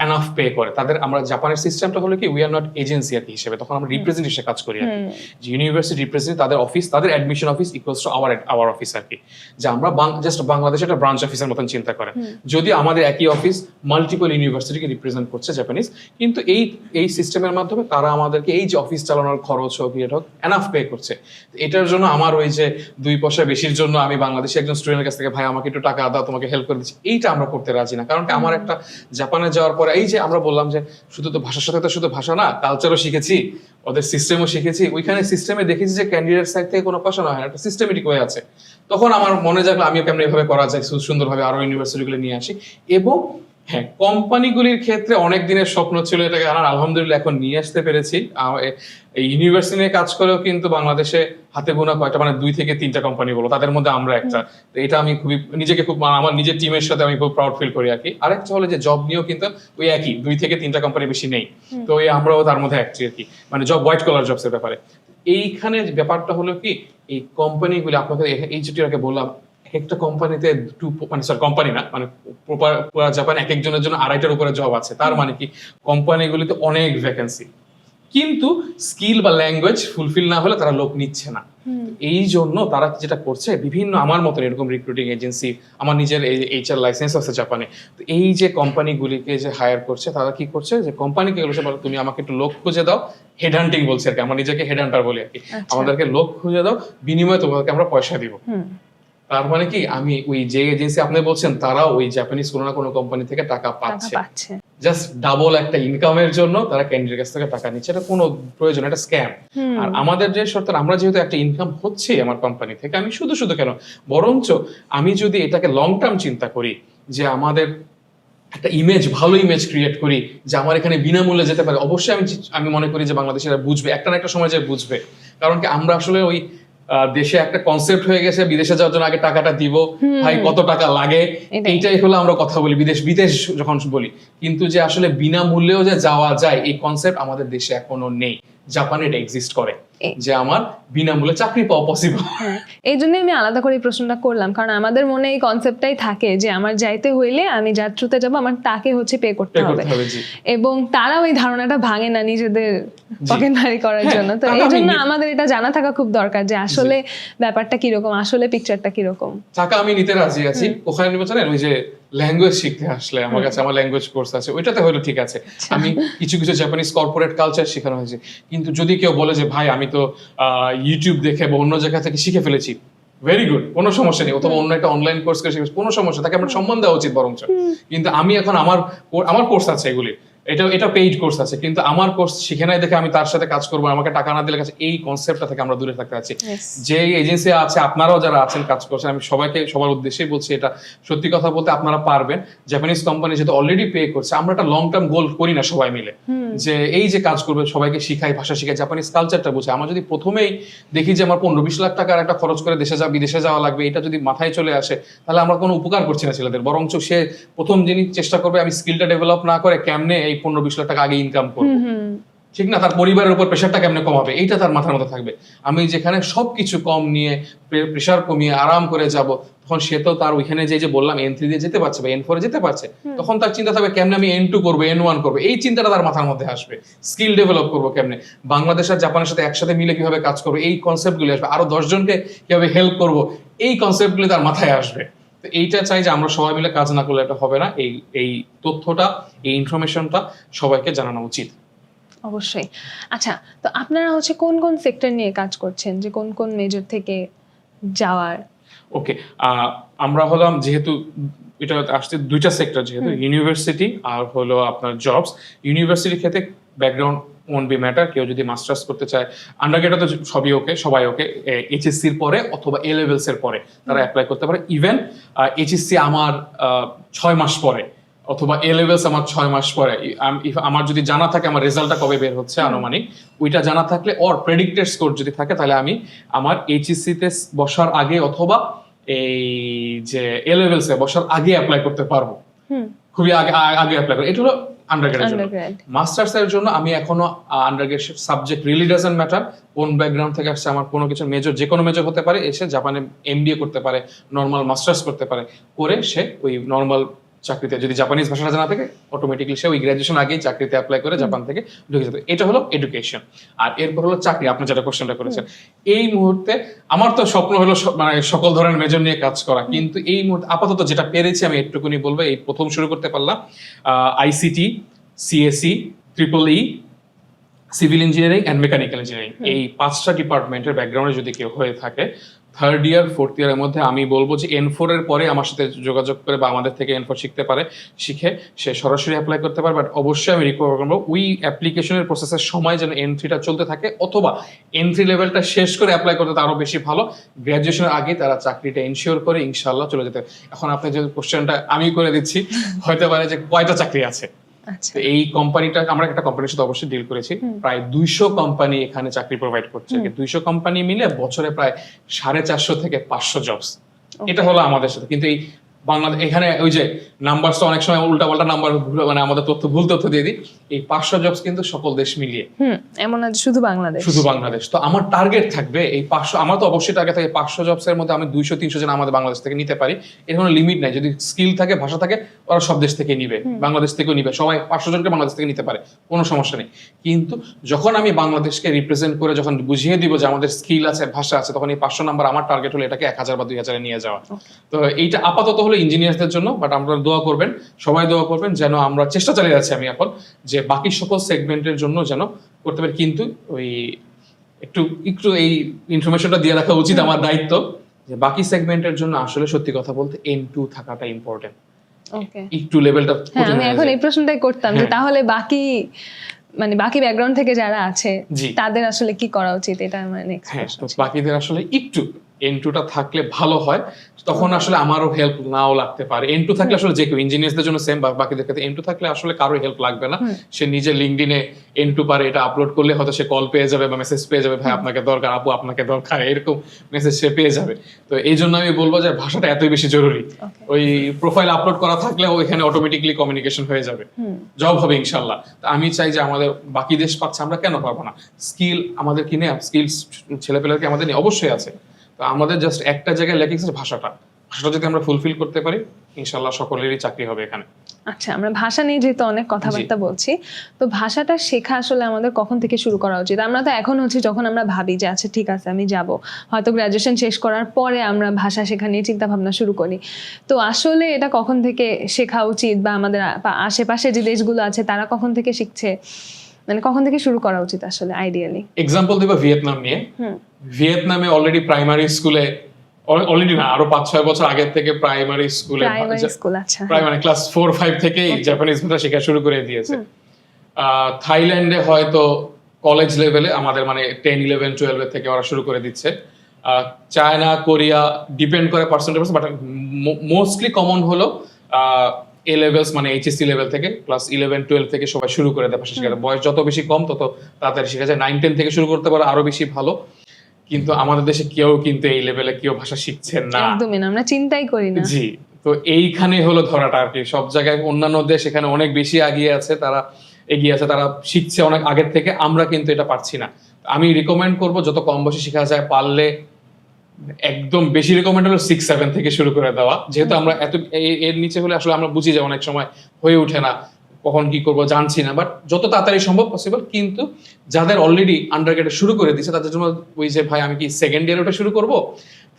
এনাফ পে করে তাদের। আমরা জাপানের সিস্টেমটা হলো কি, উই আর নট এজেন্সি আর কি হিসেবে, তখন আমরা রিপ্রেজেন্টেটিভ হিসেবে কাজ করি আর কি। যে ইউনিভার্সিটি রিপ্রেজেন্ট, তাদের অফিস, তাদের admission office equals to our office আর কি। যে আমরা জাস্ট বাংলাদেশে একটা ব্রাঞ্চ অফিসের মতন চিন্তা করে, যদি আমাদের একই অফিস মাল্টিপল ইউনিভার্সিটিকে রিপ্রেজেন্ট করছে জাপানিজ, কিন্তু এই সিস্টেমের মাধ্যমে তারা আমাদেরকে এই যে অফিস চালানোর খরচ হোক, ইয়ে হোক, এনাফ পে করছে। এটার জন্য আমার ওই যে 2 পয়সা বেশির জন্য আমি বাংলাদেশে একজন স্টুডেন্টের কাছ থেকে, ভাই আমাকে একটু টাকা দাও, তোমাকে হেল্প করে দিচ্ছি, এইটা আমরা করতে রাজি না। কারণ কি, আমার একটা জাপানে যাওয়ার পরে এই যে আমরা বললাম যে শুধু তো ভাষার সাথে তো শুধু ভাষা না, কালচারও শিখেছি, ওদের সিস্টেমও শিখেছি, ওইখানে সিস্টেমে দেখেছি যে ক্যান্ডিডেট সাইড থেকে কোনো পয়সা না হয়, একটা সিস্টেমেটিক হয়ে আছে। তখন আমার মনে জাগলো আমিও কেমন এইভাবে করা যায়, সুন্দরভাবে আরো ইউনিভার্সিটিগুলো নিয়ে আসি। এবং হ্যাঁ, কোম্পানিগুলির ক্ষেত্রে অনেক দিনের স্বপ্ন ছিল এটাকে আনার, আলহামদুলিল্লাহ এখন নিয়ে আসতে পেরেছি। এই ইউনিভার্সিটি নিয়ে কাজ করেও কিন্তু বাংলাদেশে হাতে গোনা কয়টা, মানে 2 থেকে 3টা কোম্পানি বলো, তাদের মধ্যে আমরা একটা। তো এটা আমি খুবই নিজেকে খুব, আমার নিজের টিমের সাথে আমি খুব প্রাউড ফিল করি আর কি। আরেকটা হলো যে জব নিয়েও কিন্তু ওই একই 2 থেকে 3টা কোম্পানি বেশি নেই, তো ওই আমরাও তার মধ্যে একটি আর কি, মানে জব, হোয়াইট কলার জবস এর ব্যাপারে। এইখানে ব্যাপারটা হলো কি, এই কোম্পানিগুলি আপনাকে এই যেটাকে বললাম, একটা কোম্পানিতে কোম্পানি না, মানে পুরো জাপান এক একজনের জন্য 2.5টার উপরে জব আছে। তার মানে কি, কোম্পানিগুলিতে অনেক ভ্যাকেন্সি, কিন্তু স্কিল বা ল্যাঙ্গুয়েজ ফুলফিল না হলে তারা লোক নিচ্ছে না। এই জন্য তারা যেটা করছে, বিভিন্ন আমার মতন এরকম রিক্রুটিং এজেন্সি, আমার নিজের এইচআর লাইসেন্স আছে জাপানে, তো এই যে কোম্পানিগুলিকে যে হায়ার করছে, তারা কি করছে, যে কোম্পানিকে বলছে তুমি আমাকে একটু লোক খুঁজে দাও, হেড হান্টিং বলছে আর কি, আমরা নিজেকে হেড হান্টার বলি আর কি, আমাদেরকে লোক খুঁজে দাও, বিনিময়ে তোমাদেরকে আমরা পয়সা দিব। তার মানে কি, আমি ওই যে এজেন্সি আপনি বলছেন, তারা ওই জাপানিজ কোনো না কোনো কোম্পানি থেকে টাকা পাচ্ছে, জাস্ট ডাবল একটা ইনকামের জন্য তারা ক্যান্ডিডেটের কাছ থেকে টাকা নিচ্ছে। এটা কোনো প্রয়োজন, এটা স্ক্যাম। আর আমাদের যে শর্ত, আমরা যেহেতু একটা ইনকাম হচ্ছে আমার কোম্পানি থেকে, আমি শুধু কেন, বরঞ্চ আমি যদি এটাকে লং টার্ম চিন্তা করি, যে আমাদের একটা ইমেজ, ভালো ইমেজ ক্রিয়েট করি, যে আমার এখানে বিনামূল্যে যেতে পারে, অবশ্যই আমি মনে করি যে বাংলাদেশিরা বুঝবে, একটা না একটা সময় যে বুঝবে। কারণ কি, আমরা আসলে ওই দেশে একটা কনসেপ্ট হয়ে গেছে, বিদেশে যাওয়ার জন্য আগে টাকাটা দিব, ভাই কত টাকা লাগে, এইটাই হলো আমরা কথা বলি বিদেশ যখন বলি, কিন্তু যে আসলে বিনামূল্যেও যে যাওয়া যায়, এই কনসেপ্ট আমাদের দেশে এখনো নেই। জাপানে এটা এক্সিস্ট করে, যে আমার বিনামূল্যে চাকরি পাওয়া পসিবল। এই জন্য আমি আলাদা করে এই প্রশ্নটা করলাম, কারণ আমাদের মনে এই কনসেপ্টটাই থাকে যে আমার যাইতে হইলে আমি যার থ্রুতে যাবো, আমার তাকে হচ্ছে পে করতে হবে, এবং তারা ওই ধারণাটা ভাঙে না নিজেদের পকেটমারি করার জন্য। তো এই জন্য আমাদের এটা জানা থাকা খুব দরকার যে আসলে ব্যাপারটা কিরকম, আসলে পিকচারটা কিরকম। টাকা আমি নিতে রাজি আছি, ওখানে নিব জানেন, ওই যে ল্যাঙ্গুয়েজ শিখতে আসলে আমার কাছে, আমার ল্যাঙ্গুয়েজ কোর্স আছে, ওইটাতে হলো ঠিক আছে, আমি কিছু জাপানিজ কর্পোরেট কালচার শেখানো হয়েছে। কিন্তু যদি কেউ বলে যে ভাই আমি তো ইউটিউব দেখে বা অন্য জায়গা থেকে শিখে ফেলেছি, ভেরি গুড, কোনো সমস্যা নেই, অথবা অন্য একটা অনলাইন কোর্স করে শিখেছি, কোনো সমস্যা, তাকে আমরা সম্মান দেওয়া উচিত বরঞ্চ। কিন্তু আমি এখন আমার কোর্স আছে এগুলি, এটা পেইড কোর্স আছে, কিন্তু আমার কোর্স শিখে নাই দেখে আমি তার সাথে কাজ করবো, আমাকে টাকা না দিলে কাছে, এই কনসেপ্টটা থেকে আমরা দূরে থাকতে আছি। Yes. যে এজেন্সি আছে, আপনারাও যারা আছেন কাজ করছেন, আমি সবাইকে সবার উদ্দেশ্যেই বলছি, এটা সত্যি কথা বলতে আপনারা পারবেন। জাপানিজ কোম্পানি যেহেতু অলরেডি পে করছে, আমরা একটা লং টার্ম গোল করি না সবাই মিলে, যে এই যে কাজ করবে সবাইকে শিখাই, ভাষা শিখাই, জাপানিজ কালচারটা বুঝে। আমার যদি প্রথমেই দেখি যে আমার 15-20 লাখ টাকার একটা খরচ করে বিদেশে যাওয়া লাগবে, এটা যদি মাথায় চলে আসে, তাহলে আমরা কোনো উপকার করছি না ছেলেদের। বরঞ্চ সে প্রথম যিনি চেষ্টা করবে আমি স্কিলটা ডেভেলপ না করে কেমনে এই 15-20 লাখ টাকা আগে ইনকাম করবো, ঠিক না, তার পরিবারের উপর প্রেশারটা কেমনে কমাবে, এইটা তার মাথার মধ্যে থাকবে। আমি যেখানে সবকিছু কম নিয়ে প্রেশার কমিয়ে আরাম করে যাব, তখন সে তো তার ওইখানে যে বললাম N3 দিয়ে যেতে পারছে বা N4 যেতে পারছে, তখন তার চিন্তা থাকবে কেমনে আমি N2 করবো, N1 করবো, এই চিন্তাটা তার মাথার মধ্যে আসবে। স্কিল ডেভেলপ করবো কেমনে, বাংলাদেশ আর জাপানের সাথে একসাথে মিলে কিভাবে কাজ করবো, এই কনসেপ্টগুলি আসবে। আরো 10 জনকে কিভাবে হেল্প করবো, এই কনসেপ্টগুলি তার মাথায় আসবে। তো এইটা চাই যে আমরা সবাই মিলে কাজ না করলে এটা হবে না। এই তথ্যটা, এই ইনফরমেশনটা সবাইকে জানানো উচিত। অবশ্যই। আচ্ছা, তো আপনারা হচ্ছে কোন কোন সেক্টর নিয়ে কাজ করছেন, যে কোন কোন মেজর থেকে যাওয়ার? ওকে, আমরা হলাম, যেহেতু এটা আসছে দুইটা সেক্টর, যেহেতু ইউনিভার্সিটি আর হলো আপনার জবস। ইউনিভার্সিটির ক্ষেত্রে ব্যাকগ্রাউন্ড ওন্ট বি ম্যাটার। কেউ যদি মাস্টার্স করতে চায়, আন্ডারগ্রেডে তো সবই ওকে, সবাই ওকে, এইচএসসির পরে অথবা এ লেভেলস এর পরে তারা অ্যাপ্লাই করতে পারে। ইভেন এইচএসসি আমার 6 মাস পরে অথবা এ লেভেলস আমার 6 মাস পরে, আমার যদি জানা থাকে আমার রেজাল্টটা কবে বের হচ্ছে আনুমানিক, ওইটা জানা থাকলে অর প্রেডিক্টেড স্কোর যদি থাকে, তাহলে আমি আমার এইচএসসি তে বসার আগে অথবা এই যে এ লেভেলস এ বসার আগে অ্যাপ্লাই করতে পারবো, খুবই আগে অ্যাপ্লাই করবো। এটা হলো আন্ডারগ্রেডের জন্য। মাস্টার্স এর জন্য আমি এখনো undergrad subject really doesn't matter, কোন ব্যাকগ্রাউন্ড থেকে আসছে, আমার কোনো কিছু মেজর, যে কোনো মেজর হতে পারে, এসে জাপানে এমবিএ করতে পারে, নর্মাল মাস্টার্স করতে পারে, করে সে ওই নর্মাল চাকরিতে, যদি জাপানিজ ভাষাটা জানা থাকে, অটোমেটিকলি সে ওই গ্রাজুয়েশন আগেই চাকরিতে অ্যাপ্লাই করে জাপান থেকে ঢুকে যেতে। এটা হলো এডুকেশন। আর এরপর হলো চাকরি, আপনি যেটা কোশ্চেনটা করেছেন। এই মুহূর্তে আমার তো স্বপ্ন হলো মানে সকল ধরনের মেজর নিয়ে কাজ করা, কিন্তু এই মুহূর্তে আপাতত যেটা পেরেছি আমি একটুকুনি বলবো। এই প্রথম শুরু করতে পারলাম ICT, CSE, triple E, civil engineering and mechanical engineering, এই 5টা ডিপার্টমেন্টের ব্যাকগ্রাউন্ডে যদি কেউ হয়ে থাকে, 3rd ইয়ার 4th ইয়ারের মধ্যে আমি বলবো যে N4 এর পরে আমার সাথে যোগাযোগ করে বা আমাদের থেকে N4 শিখতে পারে, শিখে সে সরাসরি অ্যাপ্লাই করতে পারে। বাট অবশ্যই আমি রিকোয়ার করবো ওই অ্যাপ্লিকেশনের প্রসেসের সময় যেন N3টা চলতে থাকে, অথবা N3 লেভেলটা শেষ করে অ্যাপ্লাই করতে আরো বেশি ভালো। গ্র্যাজুয়েশনের আগে তারা চাকরিটা ইনশিওর করে ইনশাআল্লাহ চলে যেতে। এখন আপনি যে কোশ্চেনটা আমি করে দিচ্ছি, হতে পারে যে কয়টা চাকরি আছে। আচ্ছা, এই কোম্পানিটা, আমরা একটা কোম্পানির সাথে অবশ্যই ডিল করেছি, প্রায় 200 কোম্পানি এখানে চাকরি প্রোভাইড করছে। 200 কোম্পানি মিলে বছরে প্রায় 450 থেকে 500 জবস। এটা হলো আমাদের সাথে। কিন্তু এই বাংলাদেশ এখানে ওই যে নাম্বারটা অনেক সময় উল্টাপাল্টা নাম্বার, মানে আমাদের ভুল তথ্য দিয়ে দিই। এই 500 জবস কিন্তু সকল দেশ মিলিয়ে, এমন না যে শুধু বাংলাদেশ। শুধু বাংলাদেশ। তো আমার টার্গেট থাকবে এই 500, আমার তো অবশ্যই টার্গেট থাকে 500 জবসের মধ্যে আমি 200-300 জন আমাদের বাংলাদেশ থেকে নিতে পারি। এর কোনো লিমিট নাই। যদি স্কিল থাকে, ভাষা থাকে, ওরা সব দেশ থেকে নিবে, বাংলাদেশ থেকেও নিবে, সবাই 500 জনকে বাংলাদেশ থেকে নিতে পারে, কোনো সমস্যা নেই। কিন্তু যখন আমি বাংলাদেশকে রিপ্রেজেন্ট করে যখন বুঝিয়ে দিব যে আমাদের স্কিল আছে, ভাষা আছে, তখন এই 500 নাম্বার আমার টার্গেট হলো এটাকে 1000 বা 2000 এ নিয়ে যাওয়া। তো এইটা আপাতত হলো ইঞ্জিনিয়ারদের জন্য, বাট আমরা দোয়া করবেন, সবাই দোয়া করবেন যেন আমরা চেষ্টা চালিয়ে যাচ্ছি আমি এখন, যে বাকি সকল সেগমেন্টের জন্য যেন করতে পারি। কিন্তু ওই একটু এই ইনফরমেশনটা দিয়ে রাখা উচিত, আমার দায়িত্ব, যে বাকি সেগমেন্টের জন্য আসলে সত্যি কথা বলতে N2 থাকাটা ইম্পর্টেন্ট। ওকে, একটু লেভেলটা আমি এখন এই প্রশ্নটাই করতাম যে তাহলে বাকি ব্যাকগ্রাউন্ড থেকে যারা আছে তাদের আসলে কি করা উচিত, এটা আমার নেক্সট প্রশ্ন। বাকিদের আসলে একটু N2টা থাকলে ভালো হয়, তখন আসলে আমারও হেল্প নাও লাগতে পারে। N2 থাকলে আসলে যে কেউ, ইঞ্জিনিয়ারদের জন্য সেম, বাকিদের ক্ষেত্রে N2 থাকলে আসলে কারোর হেল্প লাগবে না। সে নিজে লিঙ্কডইনে N2 পারে, এটা আপলোড করলে হয়তো সে কল পেয়ে যাবে বা মেসেজ পেয়ে যাবে, ভাই আপনাকে দরকার, আপু আপনাকে দরকার, এরকম মেসেজ সে পেয়ে যাবে। তো এই জন্য আমি বলবো যে ভাষাটা এতই বেশি জরুরি। ওই প্রোফাইল আপলোড করা থাকলে ওইখানে অটোমেটিকলি কমিউনিকেশন হয়ে যাবে, জব হবে ইনশাল্লাহ। আমি চাই যে আমাদের বাকি দেশ পাচ্ছে, আমরা কেন পারবো না? স্কিল আমাদের কিনে, স্কিলস ছেলেপেলেকে আমাদের নিয়ে অবশ্যই আছে। তো আমাদের জাস্ট একটা জায়গায় লেগে গেছে ভাষাটা যদি আমরা ফুলফিল করতে পারি, ইনশাল্লাহ সকলেরই চাকরি হবে এখানে। আচ্ছা, আমরা ভাষা নিয়ে যেহেতু অনেক কথাবার্তা বলছি, তো ভাষাটা শেখা আসলে আমাদের কখন থেকে শুরু করা উচিত? আমরা তো এখন হচ্ছে যখন আমরা ভাবি যে আচ্ছা ঠিক আছে আমি যাব, হয়তো গ্রাজুয়েশন শেষ করার পরে আমরা ভাষা শেখা নিয়ে চিন্তা ভাবনা শুরু করি। তো আসলে এটা কখন থেকে শেখা উচিত, বা আমাদের আশেপাশে যে দেশগুলো আছে তারা কখন থেকে শিখছে, কখন থেকে শুরু করা উচিত আসলে আইডিয়ালি? এক্সাম্পল দিব ভিয়েতনাম নিয়ে। ভিয়েতনামে অলরেডি প্রাইমারি স্কুলে, অলরেডি না, আরো 5-6 বছর আগের থেকে প্রাইমারি স্কুলে, স্কুল, আচ্ছা, প্রাইমারি ক্লাস 4-5 থেকেই জাপানিজ ভাষা শেখা শুরু করে দিয়েছে। থাইল্যান্ডে হয়তো কলেজ লেভেলে আমাদের মানে 10, 11, 12 থেকে ওরা শুরু করে দিচ্ছে। চায়না, কোরিয়া ডিপেন্ড করে পার্সেন্টেজ, বাট মোস্টলি কমন হলো এ লেভেলস মানে এইচএসসি লেভেল থেকে ক্লাস 11, 12 থেকে সবাই শুরু করে দেয় ভাষা শেখাটা। বয়স যত বেশি কম তত তাড়াতাড়ি শেখা যায়। 9, 10 থেকে শুরু করতে পারে আরো বেশি ভালো, কিন্তু আমাদের দেশে কেউ কিন্তু এই লেভেলে কেউ ভাষা শিখছেন না। একদমই না, আমরা চিন্তাই করি না। জি, তো এইখানে হলো ধরাটা আর কি। সব জায়গায় অন্যান্য দেশ এখানে অনেক বেশি এগিয়ে আছে, তারা শিখছে অনেক আগের থেকে, আমরা কিন্তু এটা পারছি না। আমি রিকমেন্ড করব যত কম বয়সে শেখা যায়, পারলে একদম বেশি রিকমেন্ড হলো 6, 7 থেকে শুরু করে দেওয়া, যেহেতু আমরা এত এর নিচে হলে আসলে আমরা বুঝি যে অনেক সময় হয়ে ওঠে না, কখন কি করব জানছি না, বাট যত তাড়াতাড়ি সম্ভব পসিবল। কিন্তু যাদের অলরেডি আন্ডারগ্রেডে শুরু করে দিয়েছে তাদের জন্য ওই যে ভাই আমি কি সেকেন্ড ইয়ারে ওটা শুরু করব,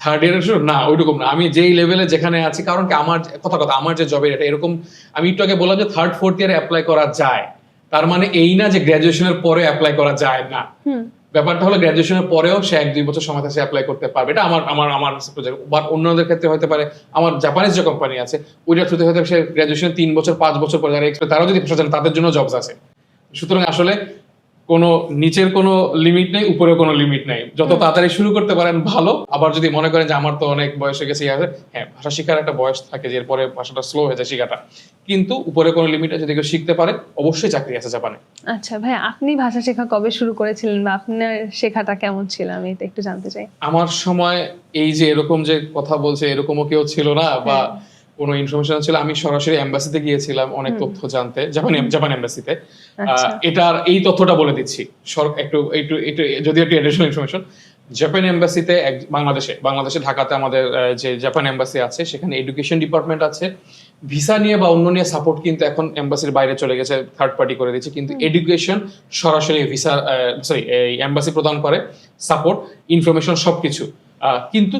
থার্ড ইয়ারে শুরু না, ওইরকম না। আমি যেই লেভেলে যেখানে আছি, কারণ কি আমার কথা আমার যে জবের এটা এরকম, আমি একটু আগে বললাম যে 3rd, 4th ইয়ারে অ্যাপ্লাই করা যায়, তার মানে এই না যে গ্র্যাজুয়েশনের পরে অ্যাপ্লাই করা যায় না। ব্যাপারটা হলো গ্র্যাজুয়েশনের পরেও সে 1-2 বছর সময় সে অ্যাপ্লাই করতে পারবে। এটা আমার বাট অন্যদের ক্ষেত্রে হতে পারে, আমার জাপানিজ যে কোম্পানি আছে ওইটার থ্রুতে হয়তো সে গ্র্যাজুয়েশন 3 বছর 5 বছর পরে যারা এক্সপার্ট তারাও যদি পেশা জানে তাদের জন্য জবস আছে। সুতরাং আসলে কোনো নিচের কোনো লিমিট নেই, উপরেও কোনো লিমিট নেই। যত তাড়াতাড়ি শুরু করতে পারেন ভালো। আবার যদি মনে করেন যে আমার তো অনেক বয়স হয়ে গেছে, হ্যাঁ ভাষা শেখার একটা বয়স থাকে যে এরপরে ভাষাটা স্লো হয়ে যায় শেখাটা, কিন্তু উপরে কোনো লিমিট আছে, যদি কেউ শিখতে পারে অবশ্যই চাকরি আছে জাপানে। আচ্ছা ভাই, আপনি ভাষা শেখা কবে শুরু করেছিলেন বা আপনার শেখাটা কেমন ছিল, আমি এটা একটু জানতে চাই। আমার সময় এই যে এরকম যে কথা বলছে এরকমও কেউ ছিল না, বা কোনো ইনফরমেশন ছিল। আমি সরাসরি এমবাসিতে গিয়েছিলাম অনেক তথ্য জানতে, জাপান এমবাসিতে। এটার এই তথ্যটা বলে দিচ্ছি একটু একটু একটু যদি একটু এডিশনাল ইনফরমেশন। জাপান এমবাসিতে বাংলাদেশে ঢাকাতে আমাদের যে জাপান এমবাসি আছে সেখানে এডুকেশন ডিপার্টমেন্ট আছে। ভিসা নিয়ে বা অন্য নিয়ে সাপোর্ট কিন্তু এখন এমবাসির বাইরে চলে গেছে, থার্ড পার্টি করে দিচ্ছে, কিন্তু এডুকেশন সরাসরি ভিসা এই এমবাসি প্রদান করে, সাপোর্ট, ইনফরমেশন সবকিছু, কিন্তু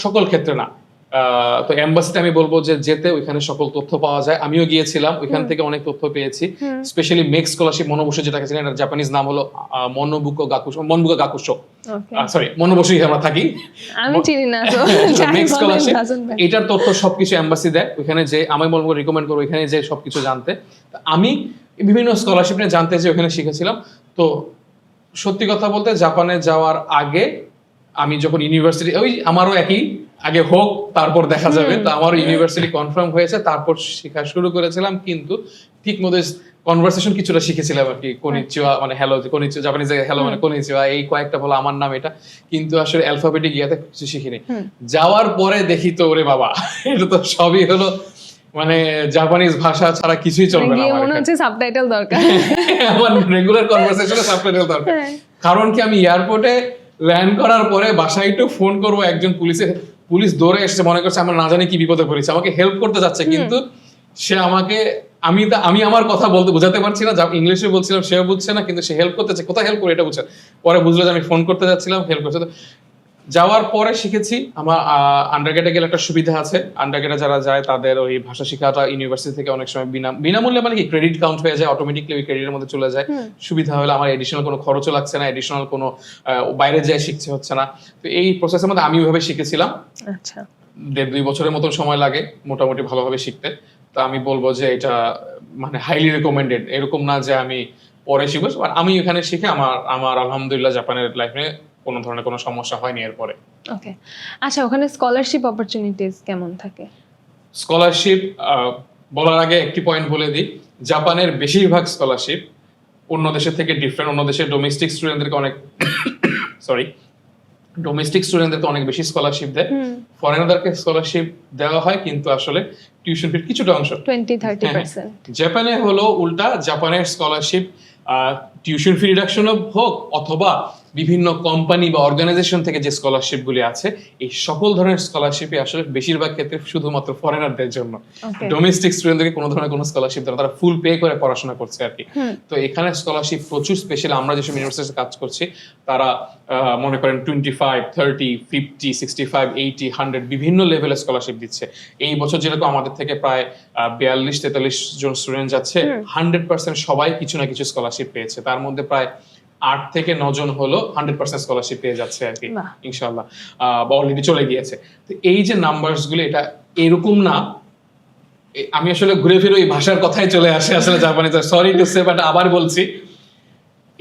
সকল ক্ষেত্রে না। তো এমবাসিতে আমি বলবো যে যেতে ওইখানে সকল তথ্য পাওয়া যায়। আমিও গিয়েছিলাম, ওইখান থেকে অনেক তথ্য পেয়েছি। স্পেশালি মেক স্কলারশিপ মনোবসু যেটাকে চিনেন, এটার জাপানিজ নাম হলো মনোবুকো গাকুশো। সরি, মনোবসুই আমরা থাকি, আমি চিনি না তো। মেক স্কলারশিপ এটার তথ্য সবকিছু এমবাসি দেয়। ওইখানে যে আমি বলবো রিকমেন্ড করবো ওইখানে যে সবকিছু জানতে। আমি বিভিন্ন স্কলারশিপ নিয়ে জানতে যে ওখানে শিখেছিলাম। তো সত্যি কথা বলতে জাপানে যাওয়ার আগে আমি যখন ইউনিভার্সিটি, ওই আমারও একই, আগে হোক তারপর দেখা যাবে, তো আমার ইউনিভার্সিটি কনফার্ম হয়েছে তারপর শেখা শুরু করেছিলাম। কিন্তু ঠিক মতো কনভারসেশন কিছুটা শিখেছিলাম আর কি, কোনিচিওয়া মানে হ্যালো, কোনিচিওয়া জাপানিজ হ্যালো মানে কোনিচিওয়া, এই কয়েকটা বলো আমার নাম এটা, কিন্তু আসলে অ্যালফাবেটিক ইয়াতে কিছু শিখিনি। যাওয়ার পরে দেখি তো ওরে বাবা, এটা তো সবই হলো মানে জাপানিজ ভাষা ছাড়া কিছুই চলবে না। আমার মনে হচ্ছে সাবটাইটেল দরকার, আমার রেগুলার কনভারসেশনে সাবটাইটেল দরকার। কারণ কি আমি এয়ারপোর্টে ল্যান্ড করার পরে বাসায় একটু ফোন করবো, একজন পুলিশ দৌড়ে এসেছে, মনে করছে আমরা না জানি কি বিপদে পড়েছি, আমাকে হেল্প করতে যাচ্ছে, কিন্তু সে আমাকে আমি আমার কথা বলতে বোঝাতে পারছি না, ইংলিশে বলছিলাম সেও বুঝছে না, কিন্তু সে হেল্প করতেছে, কোথায় হেল্প করে এটা বুঝছে। পরে বুঝলো যে আমি ফোন করতে যাচ্ছিলাম, হেল্প করছে। যাওয়ার পরে শিখেছি। আমার আন্ডারগ্রেডে গেলে একটা সুবিধা আছে, আন্ডারগ্রেডে যারা যায় তাদের ওই ভাষা শেখাটা ইউনিভার্সিটি থেকে অনেক সময় বিনামূল্যে, মানে কি ক্রেডিট কাউন্ট হয়ে যায়, অটোমেটিকলি ওই ক্রেডিটের মধ্যে চলে যায়। সুবিধা হলো আমার এডিশনাল কোনো খরচও লাগছে না, এডিশনাল কোনো বাইরে যায় শিখতে হচ্ছে না। তো এই প্রসেসের মধ্যে আমি ওইভাবে শিখেছিলাম। আচ্ছা, 1.5-2 বছরের মতন সময় লাগে মোটামুটি ভালোভাবে শিখতে। তো আমি বলবো যে এটা মানে হাইলি রেকমেন্ডেড, এরকম না যে আমি পরে শিখবো। আমি এখানে শিখে আমার আলহামদুলিল্লাহ জাপানের লাইফে কোনো ধরনের কোনো সমস্যা হয়নি এরপরে। ওকে, আচ্ছা, ওখানে স্কলারশিপ অপরচুনিটিস কেমন থাকে? স্কলারশিপ বলার আগে একটি পয়েন্ট বলে দিই, জাপানের বেশিরভাগ স্কলারশিপ অন্য দেশের থেকে ডিফারেন্ট। অন্য দেশের ডোমেস্টিক স্টুডেন্টদেরকে অনেক বেশি স্কলারশিপ দেয়, ফরেনারদেরকে স্কলারশিপ দেওয়া হয়, কিন্তু আসলে টিউশন ফির কিছুটা অংশ 20-30%। জাপানে হলো উল্টা, জাপানের স্কলারশিপ টিউশন ফি রিডাকশন হোক অথবা বিভিন্ন কোম্পানি বা অর্গানাইজেশন থেকে যে স্কলারশিপ গুলি আছে, এই সকল ধরনের স্কলারশিপে আসলে বেশিরভাগ ক্ষেত্রে শুধুমাত্র ফরেনারদের জন্য, ডোমেস্টিক স্টুডেন্টদেরকে কোনো ধরনের কোনো স্কলারশিপ দেয় না, তারা ফুল পে করে পড়াশোনা করছে আর কি। তো এখানে স্কলারশিপ প্রচুর, স্পেশালি আমরা যেসব ইউনিভার্সিটিতে কাজ করছি তারা মনে করেন 25, 30, 50, 65, 80, 100 বিভিন্ন লেভেলের স্কলারশিপ দিচ্ছে। এই বছর যেরকম আমাদের থেকে প্রায় 42-43 জন স্টুডেন্ট যাচ্ছে, 100% সবাই কিছু না কিছু স্কলারশিপ পেয়েছে। তার মধ্যে প্রায় 8 থেকে 9 জন হলো 100% স্কলারশিপ পেয়ে যাচ্ছে আর কি, ইনশাআল্লাহ, বা অলরেডি চলে গিয়েছে। তো এই যে নাম্বারস গুলো, এটা এরকম না, আমি আসলে ঘুরে ফিরে ওই ভাষার কথাই চলে আসে আসলে জাপানিতে, সরি টু সে, বাট আবার বলছি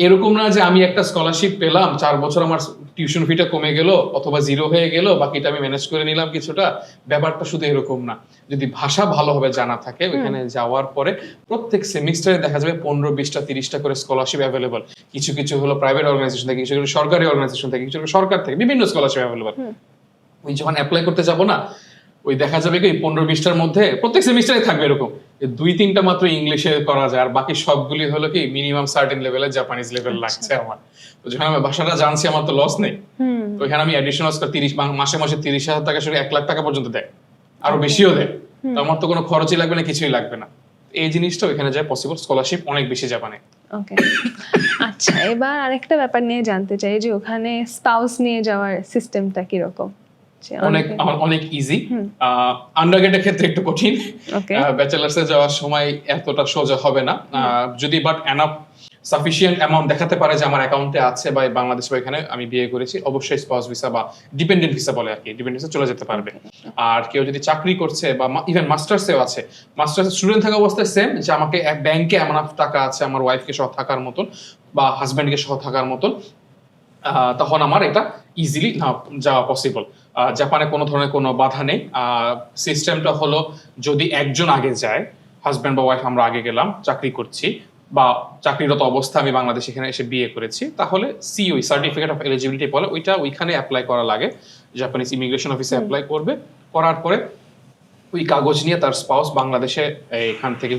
এরকম না যে আমি একটা স্কলারশিপ পেলাম 4 বছর আমার টিউশন ফিটা কমে গেল অথবা জিরো হয়ে গেল বাকিটা আমি ম্যানেজ করে নিলাম কিছুটা, ব্যাপারটা শুধু এরকম না। যদি ভাষা ভালোভাবে জানা থাকে ওইখানে যাওয়ার পরে প্রত্যেক সেমিস্টারে দেখা যাবে 15, 20টা, 30টা করে স্কলারশিপ অ্যাভেলেবল। কিছু কিছু হলো প্রাইভেট অর্গানাইজেশন থেকে, কিছু হলো সরকারি অর্গানাইজেশন থেকে, কিছু হলো সরকার থেকে, বিভিন্ন স্কলারশিপ অ্যাভেলেবল। ওই যখন অ্যাপ্লাই করতে যাব না, ওই দেখা যাবে কি 15-20টার মধ্যে প্রত্যেক সেমিস্টারে থাকবে এরকম 2-3টা মাত্র ইংলিশে করা যায়, আর বাকি সবগুলি হলো কি মিনিমাম সার্টেন লেভেলের জাপানিজ লেভেল লাগছে আমার। তো যখন আমি ভাষাটা জানছি আমার তো লস নেই। তো এখানে আমি অ্যাডিশনাল 30 মাসে মাসে 30,000 টাকা শুরু 1 লাখ টাকা পর্যন্ত দেয়, আরো বেশিও দেয়। তো আমার তো কোনো খরচই লাগবে না, কিছুই লাগবে না। এই জিনিসটা ওখানে যায় পসিবল, স্কলারশিপ অনেক বেশি জাপানে। ওকে, আচ্ছা এবার আরেকটা ব্যাপার নিয়ে জানতে চাই যে ওখানে স্পাউস নিয়ে যাওয়ার সিস্টেমটা কিরকম? অনেক ইজি। আন্ডারগ্রেডের ক্ষেত্রে একটু কঠিন, ব্যাচেলার্সে যাওয়ার সময় এতটা সোজা হবে না। যদি বাট এনাফ সাফিসিয়েন্ট অ্যামাউন্ট দেখাতে পারে যে আমার অ্যাকাউন্টে আছে বা বাংলাদেশ বা এখানে আমি বিয়ে করেছি, অবশ্যই স্পাউস ভিসা বা ডিপেন্ডেন্ট ভিসা বলে আর কি, ডিপেন্ডেন্ট ভিসা চলে যেতে পারবে। আর কেউ যদি চাকরি করছে বা ইভেন মাস্টার্সেও আছে, মাস্টার্স স্টুডেন্ট থাকা অবস্থায় সেম, যে আমাকে ব্যাংকে এমন টাকা আছে আমার ওয়াইফকে সহ থাকার মতন বা হাজব্যান্ডকে সহ থাকার মতন, তখন আমার এটা ইজিলি যাওয়া পসিবল। জাপানে কোনো ধরনের কোনো বাধা নেই। সিস্টেমটা হলো যদি একজন আগে যায়, হাজব্যান্ড বা ওয়াইফ আমরা আগে গেলাম, চাকরি করছি বা চাকরিরত অবস্থা আমি বাংলাদেশে এখানে এসে বিয়ে করেছি, তাহলে সিওই সার্টিফিকেট অফ এলিজিবিলিটি বলে ওইটা ওইখানে অ্যাপ্লাই করা লাগে, জাপানিজ ইমিগ্রেশন অফিসে অ্যাপ্লাই করবে। করার পরে ওই কাগজ নিয়ে তার স্পাউস বাংলাদেশে এখান থেকে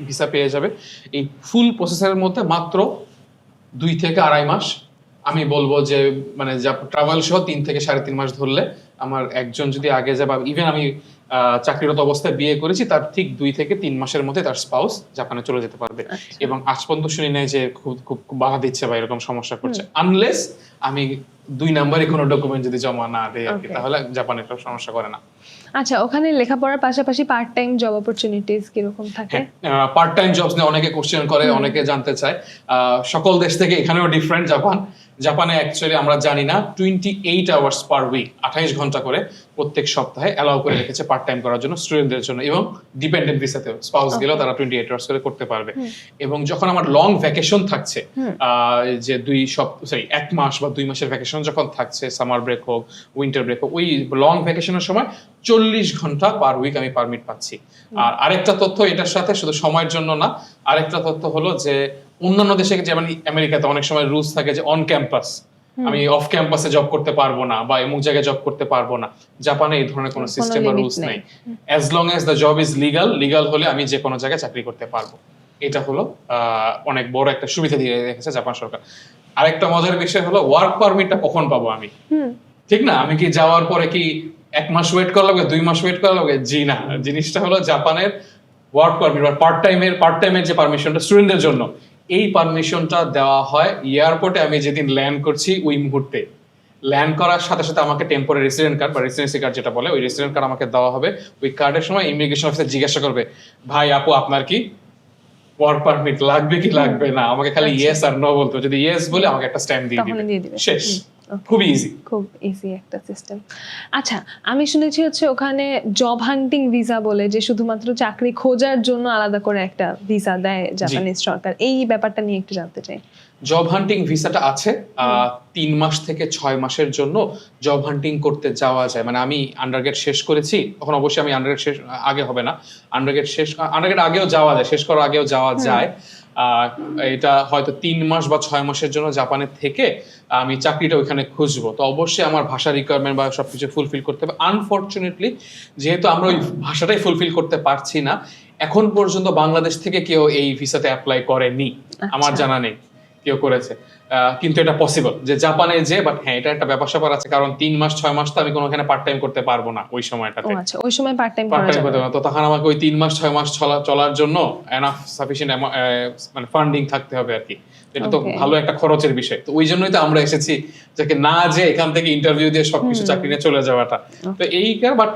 ভিসা পেয়ে যাবে। এই ফুল প্রসেসের মধ্যে মাত্র 2 থেকে 2.5 মাস, আমি বলবো যে মানে ট্রাভেল সহ 3 থেকে 3.5 মাস ধরলে আমার একজন যদি আগে যায়, বা ইভেন আমি চাকরিরত অবস্থায় বিয়ে করেছি তার ঠিক 2 থেকে 3 মাসের মধ্যে তার স্পাউস জাপানে চলে যেতে পারবে। এবং আজ পর্যন্ত শুনি নাই যে খুব বাধা দিচ্ছে বা এরকম সমস্যা করছে, আনলেস আমি 2 নাম্বারে কোনো ডকুমেন্ট যদি জমা না দেয় আর কি, তাহলে জাপানে একটা সমস্যা করে না। আচ্ছা, ওখানে লেখাপড়ার পাশাপাশি পার্ট টাইম জব অপরচুনিটিস কিরকম থাকে? পার্ট টাইম জবস নিয়ে অনেকে কোশ্চেন করে, অনেকে জানতে চায়। সকল দেশ থেকে এখানেও ডিফারেন্ট। জাপানে অ্যাকচুয়ালি আমরা জানি না 28 আওয়ার্স পার উইক, 28 ঘন্টা করে প্রত্যেক সপ্তাহে অ্যালাউ করে রেখেছে পার্ট টাইম করার জন্য স্টুডেন্টদের জন্য, এবং ডিপেন্ডেন্ট ভিসাতেও স্পাউস গেলেও তারা 28 আওয়ার্স করে করতে পারবে। এবং যখন আমার লং ভ্যাকেশন থাকছে, যে 1 মাস বা 2 মাসের ভ্যাকেশন যখন থাকছে, সামার ব্রেক হোক, উইন্টার ব্রেক হোক, ওই লং ভ্যাকেশনের সময় 40 ঘন্টা পার উইক আমি পারমিট পাচ্ছি। আর আরেকটা তথ্য এটার সাথে, শুধু সময়ের জন্য না, আরেকটা তথ্য হলো যে অন্যান্য দেশে যেমন আমেরিকাতে অনেক সময় রুলস থাকে যে অন ক্যাম্পাস, আমি অফ ক্যাম্পাসে জব করতে পারবো না বা এমন জায়গায় জব করতে পারবো না। জাপানে এই ধরনের কোনো সিস্টেম বা রুলস নেই। As long as the job is legal হলে আমি যে কোনো জায়গায় চাকরি করতে পারবো। এটা হলো অনেক বড় একটা সুবিধা দিয়ে রেখেছে জাপান সরকার। আরেকটা মজার বিষয় হলো ওয়ার্ক পারমিটটা কখন পাবো আমি, ঠিক না? আমি কি যাওয়ার পরে কি 1 মাস ওয়েট করা লাগবে, 2 মাস ওয়েট করা লাগবে? জি না। জিনিসটা হলো জাপানের ওয়ার্ক পারমিট বা পার্ট টাইমের যে পারমিশনটা স্টুডেন্টদের জন্য, এই পারমিশনটা দেওয়া হয় এয়ারপোর্টে আমি যেদিন ল্যান্ড করছি ওই মুহূর্তে। ল্যান্ড করার সাথে সাথে আমাকে টেম্পোরারি রেসিডেন্ট কার্ড বা রেসিডেন্সি কার্ড যেটা বলে, ওই রেসিডেন্ট কার্ড আমাকে দেওয়া হবে। ওই কার্ডের সময় ইমিগ্রেশন অফিসার জিজ্ঞাসা করবে, ভাই আপু আপনার কি ওয়ার্ক পারমিট লাগবে কি লাগবে না, আমাকে খালি ইয়েস আর নো বলতে, যদি ইয়েস বলে আমাকে একটা স্ট্যাম্প দিয়ে দিবে, শেষ। খুব ইজি একটা সিস্টেম। আচ্ছা, আমি শুনেছি হচ্ছে ওখানে জব হান্টিং ভিসা বলে, যে শুধুমাত্র চাকরি খোঁজার জন্য আলাদা করে একটা ভিসা দেয় জাপানিজ সরকার, এই ব্যাপারটা নিয়ে একটু জানতে চাই। জব হান্টিং ভিসাটা আছে 3 মাস থেকে 6 মাসের জন্য জব হান্টিং করতে যাওয়া যায়। মানে আমি আন্ডারগ্রেড শেষ করেছি, তখন অবশ্যই আমি আন্ডারগ্রেড শেষ আগে হবে না, আন্ডারগ্রেড আগেও যাওয়া যায়, শেষ করার আগেও যাওয়া যায়। এটা হয়তো 3 মাস বা 6 মাসের জন্য জাপানে থেকে আমি চাকরিটা ওইখানে খুঁজবো। তো অবশ্যই আমার ভাষা রিকোয়ারমেন্ট বা সবকিছু ফুলফিল করতে হবে। আনফরচুনেটলি যেহেতু আমরা ওই ভাষাটাই ফুলফিল করতে পারছি না, এখন পর্যন্ত বাংলাদেশ থেকে কেউ এই ভিসাতে অ্যাপ্লাই করেনি, আমার জানা নেই কেউ করেছে। কিন্তু এটা পসিবল যে জাপানে যে, বাট হ্যাঁ এটা একটা ব্যাপার স্যাপার আছে, কারণ 3 মাস 6 মাস তো আমি কোনো এখানে পার্ট টাইম করতে পারবো না ওই সময়টাতে। আচ্ছা, ওই সময় পার্ট টাইম করা যাবে না, তো তখন আমাকে ওই 3 মাস 6 মাস চলার জন্য এনাফ সাফিশিয়েন্ট মানে ফান্ডিং থাকতে হবে আর কি। এটা তো ভালো একটা খরচের বিষয়। তো ওই জন্যই তো আমরা এসেছি, যাকে না যে এখান থেকে ইন্টারভিউ দিয়ে সবকিছু চাকরি নিয়ে চলে যাওয়াটা। তো এই বাট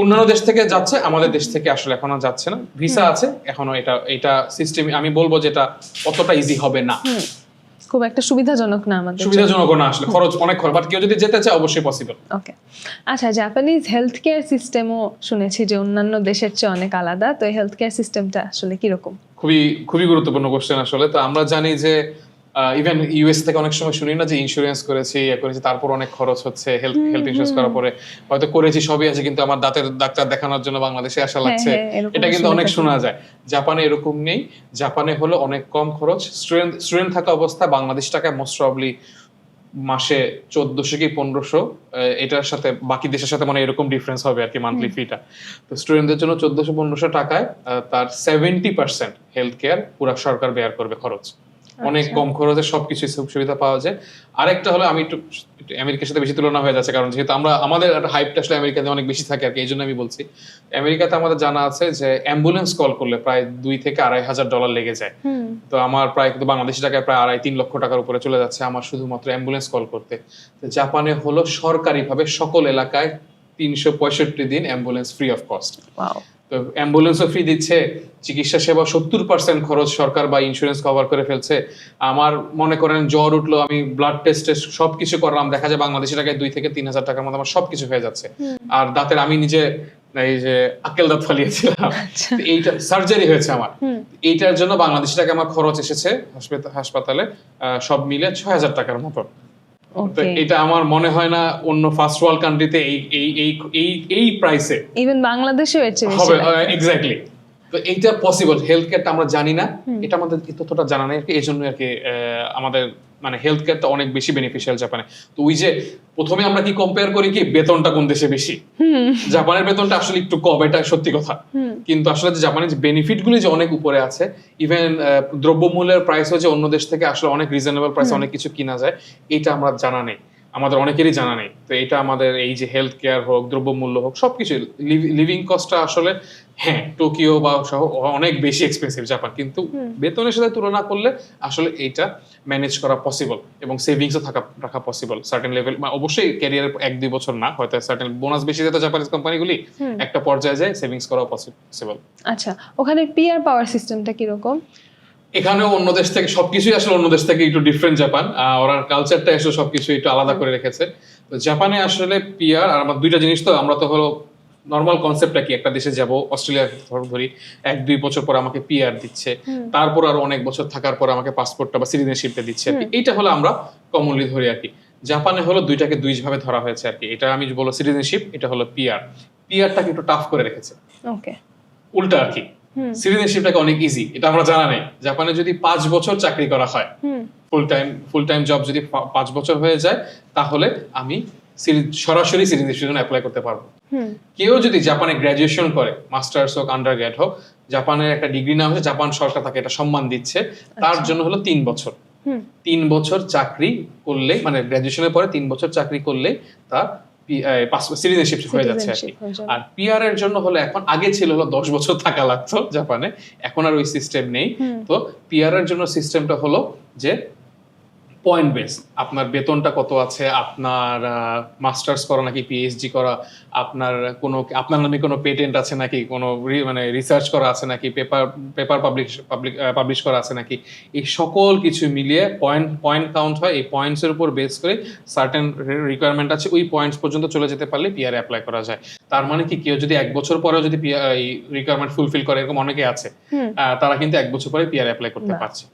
অন্যান্য দেশ থেকে যাচ্ছে, আমাদের দেশ থেকে আসলে এখনো যাচ্ছে না। ভিসা আছে এখনো, এটা সিস্টেম আমি বলবো যেটা অতটা ইজি হবে না। খুব একটা সুবিধাজনক না আমাদের জন্য। সুবিধাজনক না, আসলে খরচ অনেক খরচ, বাট কেউ যদি যেতে চায় অবশ্যই পসিবল। ওকে, আচ্ছা, জাপানিজ হেলথ কেয়ার সিস্টেমও শুনেছি যে অন্যান্য দেশের চেয়ে অনেক আলাদা, তো এই হেলথ কেয়ার সিস্টেমটা আসলে কিরকম? খুবই খুবই গুরুত্বপূর্ণ কোশ্চেন আসলে। তো আমরা জানি যে ইভেন ইউএস থেকে অনেক সময় শুনি না যে ইন্স্যুরেন্স করেছি করেছি তারপর অনেক খরচ হচ্ছে, হেলথ ইন্স্যুরেন্স করার পরে হয়তো করেছি সবই আছে, কিন্তু আমার দাঁতের ডাক্তার দেখানোর জন্য বাংলাদেশে আসা লাগছে, এটা কিন্তু অনেক শোনা যায়। জাপানে এরকম নেই। জাপানে হলো অনেক কম খরচ। স্টুডেন্ট থাকা অবস্থায় বাংলাদেশ টাকায় মোস্ট প্রবাবলি মাসে 1400 কি 1500, এটার সাথে বাকি দেশের সাথে মানে এরকম ডিফারেন্স হবে আর কি মান্থলি ফিটা। তো স্টুডেন্টদের জন্য 1400-1500 টাকায় তার 70% হেলথ কেয়ার পুরো সরকার বেয়ার করবে খরচ। অনেক কম খরচে সবকিছু সুবিধা পাওয়া যায়। আরেকটা হলো, আমি একটু আমেরিকার সাথে বেশি তুলনা হয়ে যাচ্ছে, কারণ যেহেতু আমাদের হাইপটা আসলে আমেরিকাতে অনেক বেশি থাকে আর কি, এই জন্য আমি বলছি। আমেরিকাতে আমাদের জানা আছে যে অ্যাম্বুলেন্স কল করলে প্রায় $2,000 থেকে $2,500 লেগে যায়। তো আমার প্রায় কিন্তু বাংলাদেশি টাকায় প্রায় 2.5-3 লক্ষ টাকার উপরে চলে যাচ্ছে আমার শুধুমাত্র অ্যাম্বুলেন্স কল করতে। তো জাপানে হলো সরকারিভাবে সকল এলাকায় 365 দিন অ্যাম্বুলেন্স ফ্রি অফ কস্ট। তো অ্যাম্বুলেন্সও ফ্রি দিচ্ছে, চিকিৎসা সেবা 70% খরচ সরকার বা ইন্স্যুরেন্স কভার করে ফেলছে। আমার মনে করেন জ্বর উঠলো, আমি ব্লাড টেস্ট সবকিছু করলাম, দেখা যায় বাংলাদেশি টাকায় 2,000 থেকে 3,000 টাকার মধ্যে আমার সবকিছু হয়ে যাচ্ছে। আর দাঁতের আমি নিজে এই যে আক্কেল দাঁত ফালিয়েছিলাম, এইটা সার্জারি হয়েছে আমার, এইটার জন্য বাংলাদেশি টাকা আমার খরচ এসেছে হাসপাতালে সব মিলে 6,000 টাকার মতো। এটা আমার মনে হয় না অন্য ফার্স্ট ওয়ার্ল্ড কান্ট্রিতে এই প্রাইসে ইভেন বাংলাদেশেও এর চেয়ে বেশি হবে। এক্স্যাক্টলি। তো এইটা পসিবল। হেলথ কেয়ারটা আমরা জানি না, এটা আমাদের ততটা জানা নেই, এই জন্য আর কি আমাদের মানে হেলথ কেয়ারটা অনেক বেশি বেনিফিশিয়াল জাপানে। তো ওই যে প্রথমে আমরা কি কম্পেয়ার করি কি বেতনটা কোন দেশে বেশি, জাপানের বেতনটা আসলে একটু কম, এটা সত্যি কথা। কিন্তু আসলে যে জাপানের যে বেনিফিট গুলি যে অনেক উপরে আছে, ইভেন দ্রব্যমূল্যের প্রাইসও যে অন্য দেশ থেকে আসলে অনেক রিজনেবল প্রাইসে অনেক কিছু কিনা যায়, এটা আমরা জানা নেই, আমাদের অনেকেরই জানা নেই। তো এটা আমাদের এই যে হেলথ কেয়ার হোক, দ্রব্যমূল্য হোক, সবকিছু লিভিং কস্টটা আসলে হ্যাঁ টোকিও বা সহ অনেক বেশি এক্সপেন্সিভ জাপান, কিন্তু বেতনের সাথে তুলনা করলে আসলে এইটা ম্যানেজ করা পসিবল এবং সেভিংসও রাখা পসিবল সার্টেন লেভেল। অবশ্যই ক্যারিয়ারের 1-2 বছর না, হয়তো সার্টেন বোনাস বেশি দিতে জাপানিজ কোম্পানিগুলি একটা পর্যায়ে যায় সেভিংস করা পসিবল। আচ্ছা, ওখানে পিয়ার পাওয়ার সিস্টেমটা কিরকম? এখানেও অন্য দেশ থেকে সবকিছুই আসলে অন্য দেশ থেকে একটু ডিফারেন্ট জাপান, ওরা কালচারটা আসলে সবকিছু একটু আলাদা করে রেখেছে। তো জাপানে আসলে পিয়ার আর আমার দুইটা জিনিস, তো আমরা তো হলো নর্মাল কনসেপ্টটা কি, একটা দেশে যাব, অস্ট্রেলিয়া ধরি 1-2 বছর পর আমাকে পিআর দিচ্ছে, তারপর আরো অনেক বছর থাকার পর আমাকে পাসপোর্টটা বা সিটিজেনশিপটা দিচ্ছে আর কি, এইটা হলো আমরা কমনলি ধরি আর কি। জাপানে হলো দুইটাকে দুই ভাবে ধরা হয়েছে আর কি, এটা আমি বলবো সিটিজেনশিপ, এটা হলো পিআর। পিআরটাকে একটু টাফ করে রেখেছে, ওকে, উল্টা আর কি। সিটিজেনশিপটাকে অনেক ইজি, এটা আমরা জানা নেই। জাপানে যদি 5 বছর চাকরি করা হয়, ফুল টাইম জব যদি 5 বছর হয়ে যায়, তাহলে আমি সরাসরি সিটিজেনশিপের জন্য অ্যাপ্লাই করতে পারবো। কেউ যদি জাপানে গ্রাজুয়েশন করে, মাস্টার্স হোক আন্ডারগ্রেড হোক, জাপানের একটা ডিগ্রি নাম হচ্ছে, জাপান সরকার তাকে এটা সম্মান দিচ্ছে, তার জন্য হলো 3 বছর। 3 বছর চাকরি করলে, মানে গ্রাজুয়েশনের পরে 3 বছর চাকরি করলে তার সিটিজেনশিপ হয়ে যাচ্ছে আর কি। আর পিআর এর জন্য হলো এখন, আগে ছিল হলো 10 বছর থাকা লাগতো জাপানে, এখন আর ওই সিস্টেম নেই। তো পিআর এর জন্য সিস্টেমটা হলো যে পয়েন্ট বেস, আপনার বেতনটা কত আছে, আপনার মাস্টার্স করা নাকি পিএইচডি করা, আপনার নামে কোনো পেটেন্ট আছে নাকি, কোনো মানে রিসার্চ করা আছে নাকি, পেপার পাবলিশ করা আছে নাকি, এই সকল কিছু মিলিয়ে পয়েন্ট কাউন্ট হয়। এই পয়েন্টস এর উপর বেস করে সার্টেন রিকোয়ারমেন্ট আছে, ওই পয়েন্টস পর্যন্ত চলে যেতে পারলে পিআর অ্যাপ্লাই করা যায়। তার মানে কি, কেউ যদি 1 বছর পরেও যদি এই রিকোয়ারমেন্ট ফুলফিল করে, এরকম অনেকে আছে, তারা কিন্তু 1 বছর পরে পিআর অ্যাপ্লাই করতে পারছে।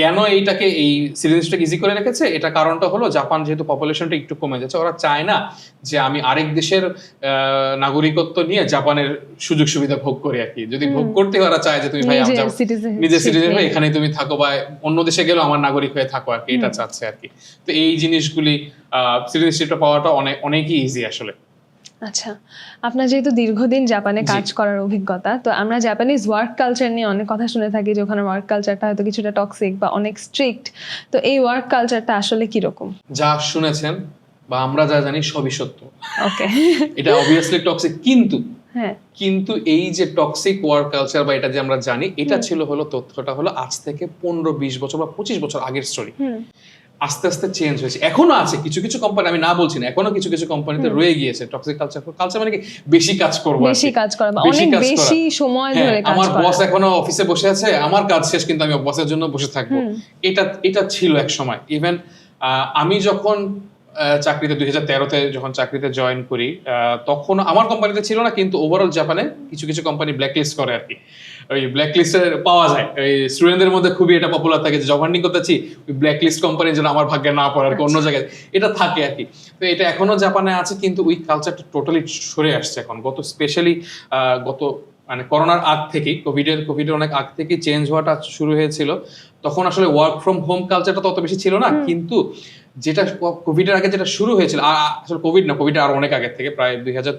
কেন এইটাকে, এই সিটিজেনশিপটাকে ইজি করে রেখেছে, এটা কারণটা হলো জাপান যেহেতু পপুলেশনটা একটু কমে যাচ্ছে, ওরা চায় না যে আমি আরেক দেশের নাগরিকত্ব নিয়ে জাপানের সুযোগ সুবিধা ভোগ করি আর কি। যদি ভোগ করতে ওরা চায় যে তুমি ভাই নিজের সিটিজেন হয়ে এখানে তুমি থাকো, বা অন্য দেশে গেলেও আমার নাগরিক হয়ে থাকো আর কি, এটা চাচ্ছে আর কি। তো এই জিনিসগুলি সিটিজেনশিপটা পাওয়াটা অনেকই ইজি আসলে। আচ্ছা, আপনার যেহেতু দীর্ঘদিন জাপানে কাজ করার অভিজ্ঞতা, তো আমরা জাপানিজ ওয়ার্ক কালচার নিয়ে অনেক কথা শুনে থাকি যে ওখানে ওয়ার্ক কালচারটা হয়তো কিছুটা টক্সিক বা অনেক স্ট্রিক্ট, তো এই ওয়ার্ক কালচারটা আসলে কিরকম? যা শুনেছেন বা আমরা যা জানি সবই সত্য। ওকে, এটা অবভিয়াসলি টক্সিক, কিন্তু এই যে টক্সিক ওয়ার্ক কালচার বা এটা যে আমরা জানি, এটা ছিল হলো তথ্যটা হলো আজ থেকে 15-20 বছর বা 25 বছর আগের স্টোরি। আস্তে আস্তে চেঞ্জ হয়েছে, এখনো আছে কিছু কিছু কোম্পানি, আমি না বলছি না, এখনো কিছু কিছু কোম্পানিতে রয়ে গিয়েছে টক্সিক কালচার। কালচার মানে কি বেশি কাজ করবো, বেশি কাজ করা বা বেশি অনেক কাজ করা। বেশি সময় হ্যাঁ, ধরে কাজ আমার করা। বস এখনো অফিসে বসে আছে, আমার কাজ শেষ কিন্তু আমি বসের জন্য বসে থাকবো। এটা এটা ছিল এক সময়। ইভেন আমি যখন চাকরিতে 2013-তে যখন চাকরিতে জয়েন করি, তখন আমার কোম্পানিতে ছিল না, কিন্তু ওভারঅল জাপানে কিছু কিছু কোম্পানি ব্ল্যাকলিস্ট করে আর কি। ওই ব্ল্যাকলিস্টে পাওয়া যায়, ওই স্টুডেন্টদের মধ্যে খুবই এটা পপুলার থাকে যে জবান্ডিং করতেছি, ওই ব্ল্যাকলিস্ট কোম্পানির জন্য আমার ভাগ্যে না পড়ে আর কি, অন্য জায়গায় এটা থাকে আর কি। তো এটা এখনো জাপানে আছে, কিন্তু ওই কালচারটা টোটালি সরে আসছে এখন, গত স্পেশালি গত মানে করোনার আগ থেকে, কোভিডের অনেক আগ থেকে চেঞ্জ হওয়াটা শুরু হয়েছিল। তখন আসলে ওয়ার্ক ফ্রম হোম কালচারটা তত বেশি ছিল না, কিন্তু যেটা কোভিডের আগে যেটা শুরু হয়েছিল, আসলে কোভিড না, কোভিড আর অনেক আগের থেকে, প্রায় 2000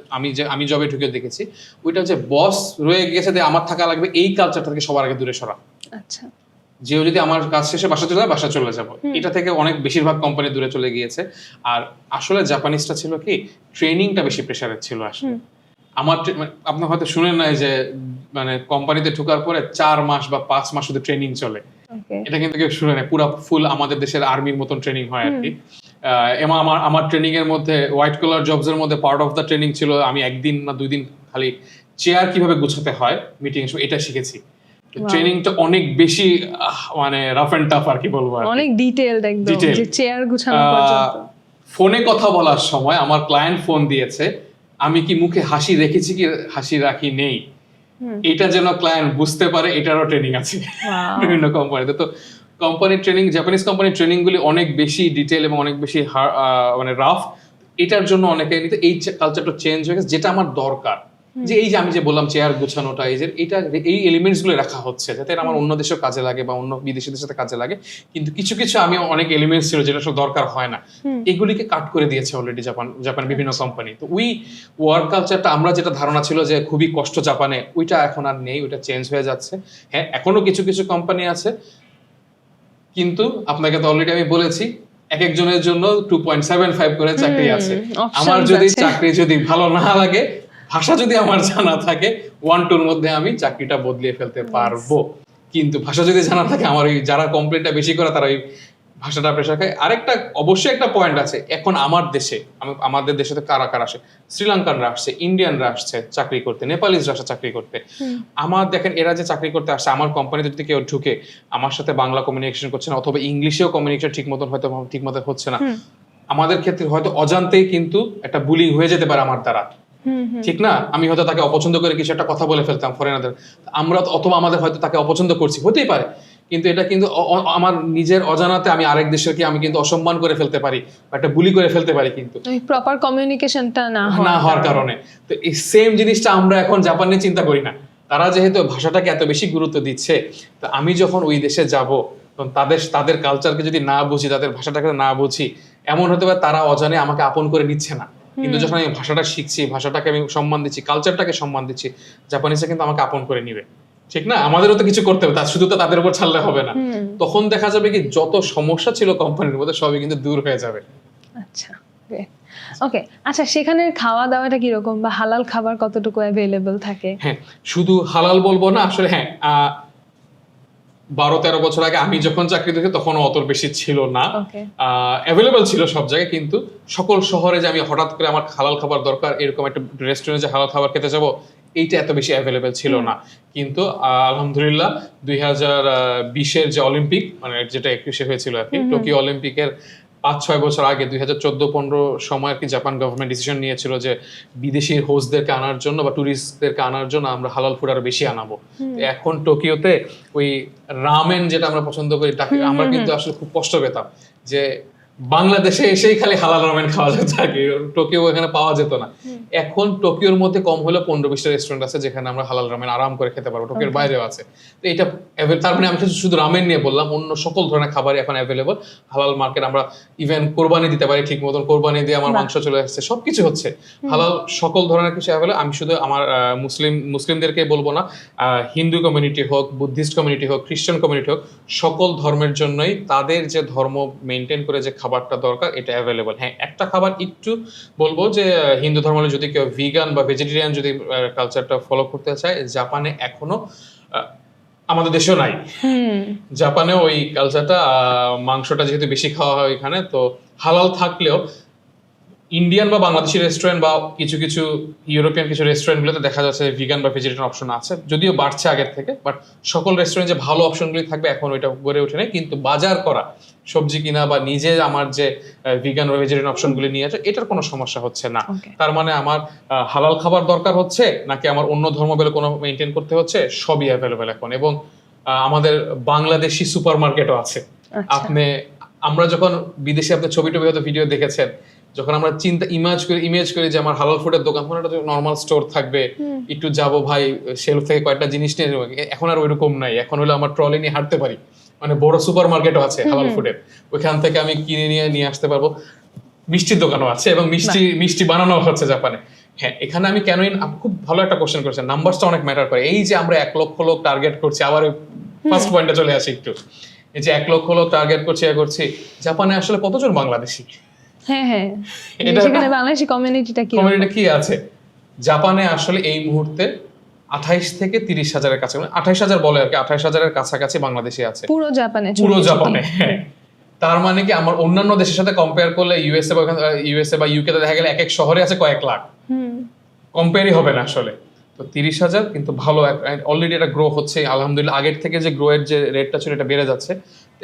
আমি জবে ঢুকে দেখেছি, ওইটা যে বস রয়ে গেছে যে আমার থাকা লাগবে, এই কালচারটা থেকে সবার আগে দূরে সরা। আচ্ছা, যে যদি আমার কাজ শেষে বাসা চলে যায়, বাসা চলে যাবো, এটা থেকে অনেক বেশিরভাগ কোম্পানি দূরে চলে গিয়েছে। আর আসলে জাপানিজটা ছিল কি, ট্রেনিংটা বেশি প্রেশারের ছিল আসলে। আমার আপনি হয়তো শুনেন নাই যে মানে কোম্পানিতে ঢোকার পরে 4 মাস বা 5 মাস শুধু ট্রেনিং চলে, এটা কিন্তু কেউ শুনে না। পুরো ফুল আমাদের দেশের আর্মির মতন ট্রেনিং হয় আর কি। আমার ট্রেনিং এর মধ্যে হোয়াইট কলার জবস এর মধ্যে পার্ট অফ দ্য ট্রেনিং ছিল আমি 1 দিন না 2 দিন খালি চেয়ার কিভাবে গুছাতে হয় মিটিং এর সময়, এটা শিখেছি। ট্রেনিংটা অনেক বেশি মানে রাফ এন্ড টাফ আর কি বলবো, অনেক ডিটেইলড একদম, যে চেয়ার গুছানো পর্যন্ত। ফোনে কথা বলার সময় আমার ক্লায়েন্ট ফোন দিয়েছে, আমি কি মুখে হাসি রেখেছি কি হাসি রাখি নেই, এটা যেন ক্লায়েন্ট বুঝতে পারে, এটারও ট্রেনিং আছে বিভিন্ন কোম্পানিতে। তো কোম্পানির ট্রেনিং, জাপানিজ কোম্পানির ট্রেনিং গুলি অনেক বেশি ডিটেল এবং অনেক বেশি মানে রাফ। এটার জন্য অনেকে নিতে এই কালচারটা চেঞ্জ হয়ে গেছে, যেটা আমার দরকার। যে এই যে আমি যে বললাম চেয়ার গুছানোটা, এই এলিমেন্টস গুলো রাখা হচ্ছে যাতে আমার অন্য দেশেও কাজে লাগে বা অন্য বিদেশিদের সাথে কাজে লাগে। কিন্তু কিছু কিছু আমি অনেক এলিমেন্টস ছিল যেটা আসলে দরকার হয় না, এগুলিকে কাট করে দিয়েছে অলরেডি জাপান বিভিন্ন কোম্পানি। তো ওই ওয়ার্ক কালচারটা আমরা যেটা ধারণা ছিল যে খুবই কষ্ট জাপানে, ওইটা এখন আর নেই, ওইটা চেঞ্জ হয়ে যাচ্ছে। হ্যাঁ, এখনো কিছু কিছু কোম্পানি আছে, কিন্তু আপনাকে তো অলরেডি আমি বলেছি এক একজনের জন্য 2.75 করে চাকরি আছে। আমার যদি চাকরি যদি ভালো না লাগে, ভাষা যদি আমার জানা থাকে, 1-2 মধ্যে আমি চাকরিটা বদলিয়ে ফেলতে পারবো। কিন্তু ভাষা যদি জানা থাকে, আমার ওই যারা কমপ্লেনটা বেশি করে তারা ওই ভাষাটা প্রেশার খায়। আরেকটা অবশ্যই একটা পয়েন্ট আছে, এখন আমাদের দেশে তো কারা কারা আসে, শ্রীলঙ্কানরা আসছে, ইন্ডিয়ানরা আসছে চাকরি করতে, নেপালিজরা আসছে চাকরি করতে। আমার দেখেন এরা যে চাকরি করতে আসছে, আমার কোম্পানিতে যদি কেউ ঢুকে আমার সাথে বাংলা কমিউনিকেশন করছে না, অথবা ইংলিশেও কমিউনিকেশন ঠিক মতো হচ্ছে না, আমাদের ক্ষেত্রে হয়তো অজান্তেই কিন্তু একটা বুলিং হয়ে যেতে পারে আমার দ্বারা, ঠিক না? আমি হয়তো তাকে অপছন্দ করে কিছু একটা কথা বলে ফেলতাম ফরেনারদের, আমরা অথবা আমাদের হয়তো তাকে অপছন্দ করছি, হতেই পারে। কিন্তু এটা কিন্তু আমার নিজের অজানাতে আমি আরেক দেশেরকে আমি কিন্তু অসম্মান করে ফেলতে পারি বা একটা বুলি করে ফেলতে পারি, কিন্তু প্রপার কমিউনিকেশনটা না হওয়ার কারণে। তো এই সেম জিনিসটা আমরা এখন জাপান নিয়ে চিন্তা করি না। তারা যেহেতু ভাষাটাকে এত বেশি গুরুত্ব দিচ্ছে, তো আমি যখন ওই দেশে যাব, তখন তাদের কালচারকে যদি না বুঝি, তাদের ভাষাটাকে না বুঝি, এমন হতে পারে তারা অজানে আমাকে আপন করে নিচ্ছে না। কিন্তু যখন আমি ভাষাটা শিখছি, ভাষাটাকে আমি সম্মান দিচ্ছি, কালচারটাকে সম্মান দিচ্ছি, জাপানিজরা কিন্তু আমাকে আপন করে নিবে, ঠিক না? আমাদেরও তো কিছু করতে হবে, শুধু তো তাদের উপর ছাড়লে হবে না। তখন দেখা যাবে কি যত সমস্যা ছিল কোম্পানির মধ্যে সবই কিন্তু দূর হয়ে যাবে। আচ্ছা, ওকে। আচ্ছা, সেখানের খাওয়া দাওয়াটা কিরকম, বা হালাল খাবার কতটুকু অ্যাভেলেবল থাকে? হ্যাঁ, শুধু হালাল বলবো না আসলে, হ্যাঁ 12-13 বছর আগে আমি যখন চাকরি দেখি তখন অত বেশি ছিল না, অ্যাভেলেবল ছিল সব জায়গায়, কিন্তু সকল শহরে যে আমি হঠাৎ করে আমার হালাল খাবার দরকার এরকম একটা রেস্টুরেন্টে যে হালাল খাবার খেতে যাবো, এইটা এত বেশি অ্যাভেলেবল ছিল না। কিন্তু আলহামদুলিল্লাহ 2020-এর যে অলিম্পিক, মানে যেটা 21-এ হয়েছিল আর কি, টোকিও অলিম্পিকের 5-6 বছর আগে 2014-15 সময় আর কি জাপান গভর্নমেন্ট ডিসিশন নিয়েছিল যে বিদেশি হোস্টদেরকে আনার জন্য বা টুরিস্টদেরকে আনার জন্য আমরা হালাল ফুড আরো বেশি আনাবো। এখন টোকিওতে ওই রামেন যেটা আমরা পছন্দ করি, আমরা কিন্তু আসলে খুব কষ্ট পেতাম যে বাংলাদেশে এসেই খালি হালাল রামেন খাওয়া যেত আর কি, টোকিও এখানে পাওয়া যেত না। এখন টোকিওর মধ্যে কম হলে 15-20টা রেস্টুরেন্ট আছে যেখানে আমরা হালাল রামেন আরাম করে খেতে পারবো, টোকিওর বাইরেও আছে। তো এটা তার মানে আমি শুধু রামেন নিয়ে বললাম, অন্য সকল ধরনের খাবারই এখন অ্যাভেলেবল হালাল মার্কেট। আমরা ইভেন কোরবানি দিতে পারি ঠিক মতন, কোরবানি দিয়ে আমার মাংস চলে আসছে, সবকিছু হচ্ছে হালাল, সকল ধরনের কিছু অ্যাভেলেবল। আমি শুধু আমার মুসলিমদেরকে বলবো না, হিন্দু কমিউনিটি হোক, বুদ্ধিস্ট কমিউনিটি হোক, খ্রিস্টান কমিউনিটি হোক, সকল ধর্মের জন্যই তাদের যে ধর্ম মেনটেন করে যে খাবারটা দরকার এটা অ্যাভেলেবল। হ্যাঁ, একটা খাবার একটু বলবো যে হিন্দু ধর্মে যদি কেউ ভিগান বা ভেজিটেরিয়ান যদি কালচারটা ফলো করতে চায়, জাপানে এখনো আমাদের দেশেও নাই। জাপানে ওই কালচারটা, মাংসটা যেহেতু বেশি খাওয়া হয় এখানে, তো হালাল থাকলেও ইন্ডিয়ান বা বাংলাদেশি রেস্টুরেন্ট বা কিছু কিছু ইউরোপিয়ান কিছু রেস্টুরেন্টগুলোতে দেখা যাচ্ছে ভিগান বা ভেজিটেরিয়ান অপশন আছে, যদিও বাড়ছে আগের থেকে, বাট সকল রেস্টুরেন্টে যে ভালো অপশনগুলি থাকবে এখন ওইটা গড়ে ওঠে নাই। কিন্তু বাজার করা সবজি কিনা বা নিজে আমার যে ভিগান বা ভেজিটেরিয়ান অপশনগুলি নিয়ে আছে, এটার কোনো সমস্যা হচ্ছে না। তার মানে আমার হালাল খাবার দরকার হচ্ছে নাকি আমার অন্য ধর্ম বলে কোনো মেনটেন করতে হচ্ছে, সবই অ্যাভেলেবেল এখন। এবং আমাদের বাংলাদেশি সুপার মার্কেটও আছে। আমরা যখন বিদেশে আপনার ছবি টবি হয়তো ভিডিও দেখেছেন, যখন আমরা ইমেজ করি যে আমার হালাল ফুডের দোকান, তখন একটা নর্মাল স্টোর থাকবে, একটু যাবো ভাই শেলফ থেকে কয়েকটা জিনিস নিয়ে যাবো। এখন আর ওইরকম নাই, এখন হলো আমার ট্রলি নিয়ে হাঁটতে পারি, মানে বড় সুপার মার্কেটও আছে হালাল ফুডের, ওইখান থেকে আমি কিনে নিয়ে আসতে পারবো। মিষ্টির দোকানও আছে এবং মিষ্টি বানানো হচ্ছে জাপানে। হ্যাঁ, এখানে আমি কেনই, খুব ভালো একটা কোশ্চেন করেছেন, নাম্বারসটা অনেক ম্যাটার করে। এই যে আমরা 1 লক্ষ লোক টার্গেট করছি, আবার ফার্স্ট পয়েন্টে চলে আসি একটু, এই যে 1 লক্ষ লোক টার্গেট করছি, জাপানে আসলে কতজন বাংলাদেশি? হ্যাঁ, সেখানে বাংলাদেশি কমিউনিটিটা কি আছে? জাপানে আসলে এই মুহূর্তে 28 থেকে 30 হাজারের কাছে, 28,000 বলে আর কি, 28,000-এর কাছাকাছি বাংলাদেশি আছে পুরো জাপানে। হ্যাঁ, তার মানে কি আমার অন্যান্য দেশের সাথে কম্পেয়ার করলে ইউএসএ বা ইউকে তে দেখা গেলে এক এক শহরে আছে কয়েক লাখ, কম্পেয়ারই হবে না আসলে। তো 30,000 কিন্তু ভালো, অলরেডি এটা গ্রো হচ্ছে আলহামদুলিল্লাহ। আগের থেকে যে গ্রো এর যে রেটটা ছিল এটা বেড়ে যাচ্ছে। তো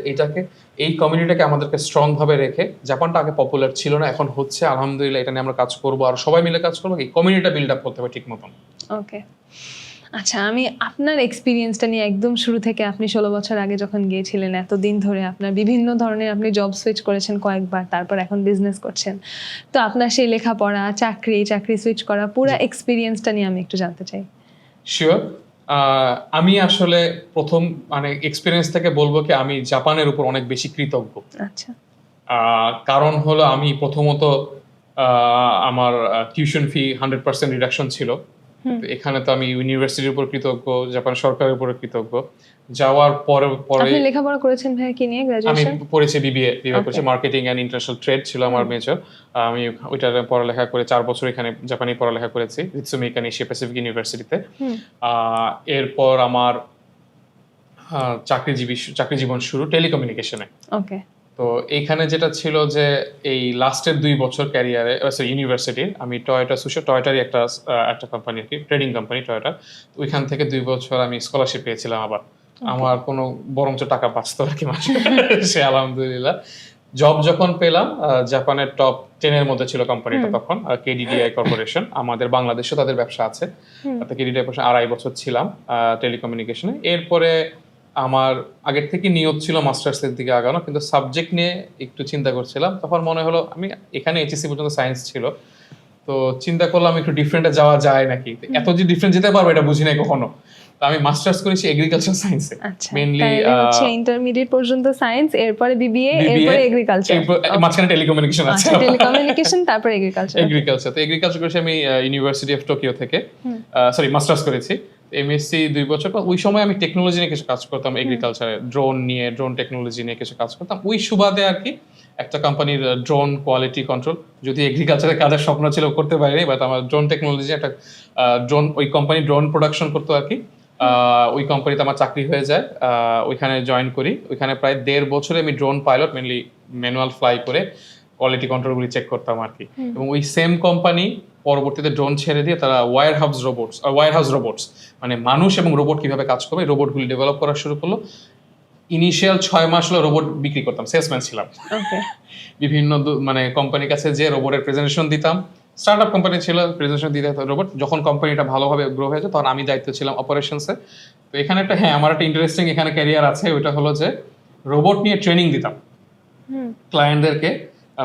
এই কমিউনিটিটাকে আমাদেরকে স্ট্রং ভাবে রেখে, জাপানটা আগে পপুলার ছিল না, এখন হচ্ছে আলহামদুলিল্লাহ। এটা নিয়ে আমরা কাজ করবো, আর সবাই মিলে কাজ করবো, এই কমিউনিটিটা বিল্ড আপ করতে হবে ঠিক মতন। ওকে, আচ্ছা, আমি আপনার এক্সপিরিয়েন্সটা নিয়ে একদম শুরু থেকে, আপনি 16 বছর আগে যখন গিয়েছিলেন, এতদিন ধরে আপনার বিভিন্ন ধরনের আপনি জব সুইচ করেছেন কয়েকবার, তারপর এখন বিজনেস করছেন, তো আপনার সেই লেখাপড়া, চাকরি সুইচ করা পুরো এক্সপিরিয়েন্সটা নিয়ে আমি একটু জানতে চাই। শিওর। আমি আসলে প্রথম মানে এক্সপিরিয়েন্স থেকে বলবো কি, আমি জাপানের উপর অনেক বেশি কৃতজ্ঞ। আচ্ছা, কারণ হলো আমি প্রথমত আমার টিউশন ফি 100% রিডাকশন ছিল। এখানে তো আমি ইউনিভার্সিটির উপর কৃতজ্ঞ, জাপান সরকারের উপর কৃতজ্ঞ। যাওয়ার পরে আপনি লেখাপড়া করেছেন ভাই কি নিয়ে? গ্র্যাজুয়েশন? আমি পড়েছি বিবিএ করেছি, মার্কেটিং এন্ড ইন্টারন্যাশনাল ট্রেড ছিল আমার মেজর। আমি ওইটার পড়ালেখা করে 4 বছর এখানে জাপানি পড়ালেখা করেছি রিৎসুমি এশিয়া প্যাসিফিক ইউনিভার্সিটিতে। এরপর আমার চাকরি জীবন শুরু টেলিকমিউনিকেশনে। ওকে। তো এইখানে যেটা ছিল যে এই লাস্টের 2 বছর ক্যারিয়ারে ইউনিভার্সিটির, আমি টয়োটারই একটা কোম্পানি আর কি, ট্রেডিং কোম্পানি টয়োটা, ওইখান থেকে 2 বছর আমি স্কলারশিপ পেয়েছিলাম। আবার আমার কোনো বরঞ্চ টাকা বাঁচতো আর কি মাসে, সে আলহামদুলিল্লাহ। জব যখন পেলাম, জাপানের টপ 10 এর মধ্যে ছিল কোম্পানিটা তখন, কেডিডিআই কর্পোরেশন। আমাদের বাংলাদেশে তাদের ব্যবসা আছে, তাতে কেডিডিআই কর্পোরেশন 2.5 বছর ছিলাম টেলিকমিউনিকেশনে। এরপরে আমার আগের থেকে নিয়ত ছিল মাস্টার্সের দিকে আগানো, কিন্তু সাবজেক্ট নিয়ে একটু চিন্তা করছিলাম। তখন মনে হলো, আমি এখানে এইচএসসি পর্যন্ত সায়েন্স ছিল, তো চিন্তা করলাম একটু ডিফারেন্টে যাওয়া যায় নাকি। এত যে ডিফারেন্ট যেতে পারবো এটা বুঝি নাই কখনো। তো আমি মাস্টার্স করেছি এগ্রিকালচার সায়েন্সে, মেইনলি ইন্টারমিডিয়েট পর্যন্ত সায়েন্স, এরপরে বিবিএ, এরপরে এগ্রিকালচার, মাঝখানে টেলিকমিউনিকেশন আছে। টেলিকমিউনিকেশন তারপর এগ্রিকালচার। তো এগ্রিকালচার করেছি আমি ইউনিভার্সিটি অফ টোকিও থেকে, মাস্টার্স করেছি। এমএসসি 2 বছর পর। ওই সময় আমি টেকনোলজি নিয়ে কিছু কাজ করতাম, এগ্রিকালচারে ড্রোন টেকনোলজি নিয়ে কিছু কাজ করতাম। ওই সুবাদে আর কি একটা কোম্পানির ড্রোন কোয়ালিটি কন্ট্রোল, যদি এগ্রিকালচারের কাজের স্বপ্ন ছিল করতে পারিনি, বাট আমার ড্রোন টেকনোলজি একটা ওই কোম্পানি ড্রোন প্রোডাকশন করতো আর কি। ওই কোম্পানিতে আমার চাকরি হয়ে যায়, ওইখানে জয়েন করি। ওইখানে প্রায় 1.5 বছরে আমি drone pilot, mainly manual fly করে কোয়ালিটি কন্ট্রোলগুলি চেক করতাম আর কি। এবং ওই সেম কোম্পানি পরবর্তীতে ড্রোন ছেড়ে দিয়ে তারা ওয়্যারহাউস রোবটস, মানে মানুষ এবং রোবট কিভাবে কাজ করবে, রোবটগুলি ডেভেলপ করা শুরু করলো। ইনিশিয়াল 6 মাস হলো রোবট বিক্রি করতাম, সেলসম্যান ছিলাম। বিভিন্ন মানে কোম্পানির কাছে যে রোবটের প্রেজেন্টেশন দিতাম, স্টার্টআপ কোম্পানি ছিল, প্রেজেন্টেশন দিতে হতো রোবট। যখন কোম্পানিটা ভালোভাবে গ্রো হয়েছে তখন আমি দায়িত্ব ছিলাম অপারেশনসে। তো এখানে আমার একটা ইন্টারেস্টিং এখানে ক্যারিয়ার আছে, ওইটা হলো যে রোবট নিয়ে ট্রেনিং দিতাম ক্লায়েন্টদেরকে,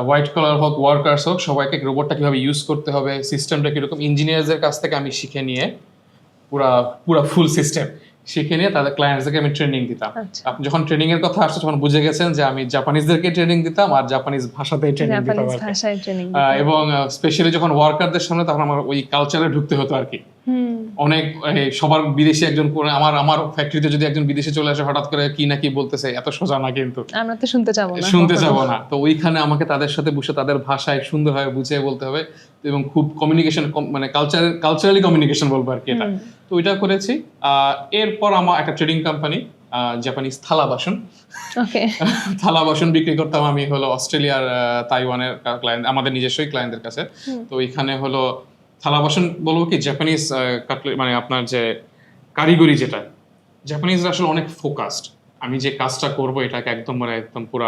হোয়াইট কলার হোক, ওয়ার্কার্স হোক, সবাইকে রোবটটা কিভাবে ইউজ করতে হবে, সিস্টেমটা কিরকম, ইঞ্জিনিয়ারদের কাছ থেকে আমি শিখে নিয়ে পুরা ফুল সিস্টেম শিখে নিয়ে তাদের ক্লায়েন্টসদেরকে আমি ট্রেনিং দিতাম। আপনি যখন ট্রেনিং এর কথা আসছে তখন বুঝে গেছেন যে আমি জাপানিজদেরকে ট্রেনিং দিতাম আর জাপানিজ ভাষাতেই ট্রেনিং দিতাম। এবং স্পেশালি যখন ওয়ার্কারদের সামনে, তখন আমার ওই কালচারে ঢুকতে হতো আর কি। অনেক সবার বিদেশি একজন করে আমার ফ্যাক্টরিতে যদি একজন বিদেশি চলে আসে হঠাৎ করে কি না কি বলতেছে, এত সোজা না, কিন্তু আমরা তো শুনতে চাবো না। তো ওইখানে আমাকে তাদের সাথে বসে তাদের ভাষায় সুন্দরভাবে বুঝিয়ে বলতে হবে, এবং খুব কমিউনিকেশন, মানে কালচারালি কমিউনিকেশন বলবো আর কি এটা। তো ওইটা করেছি। এরপর আমার একটা ট্রেডিং কোম্পানি, জাপানিজ থালা বাসন ওকে। থালা বাসন বিক্রি করতাম আমি হলো অস্ট্রেলিয়ার, তাইওয়ানের ক্লায়েন্ট, আমাদের নিজস্বই ক্লায়েন্টদের কাছে। তো এখানে হলো থালা বাসন বলবো কি, জাপানিজ কাটলে মানে আপনার যে কারিগরি যেটা, জাপানিজরা আসলে অনেক ফোকাসড। আমি যে কাজটা করব এটাকে একদম মানে একদম পুরো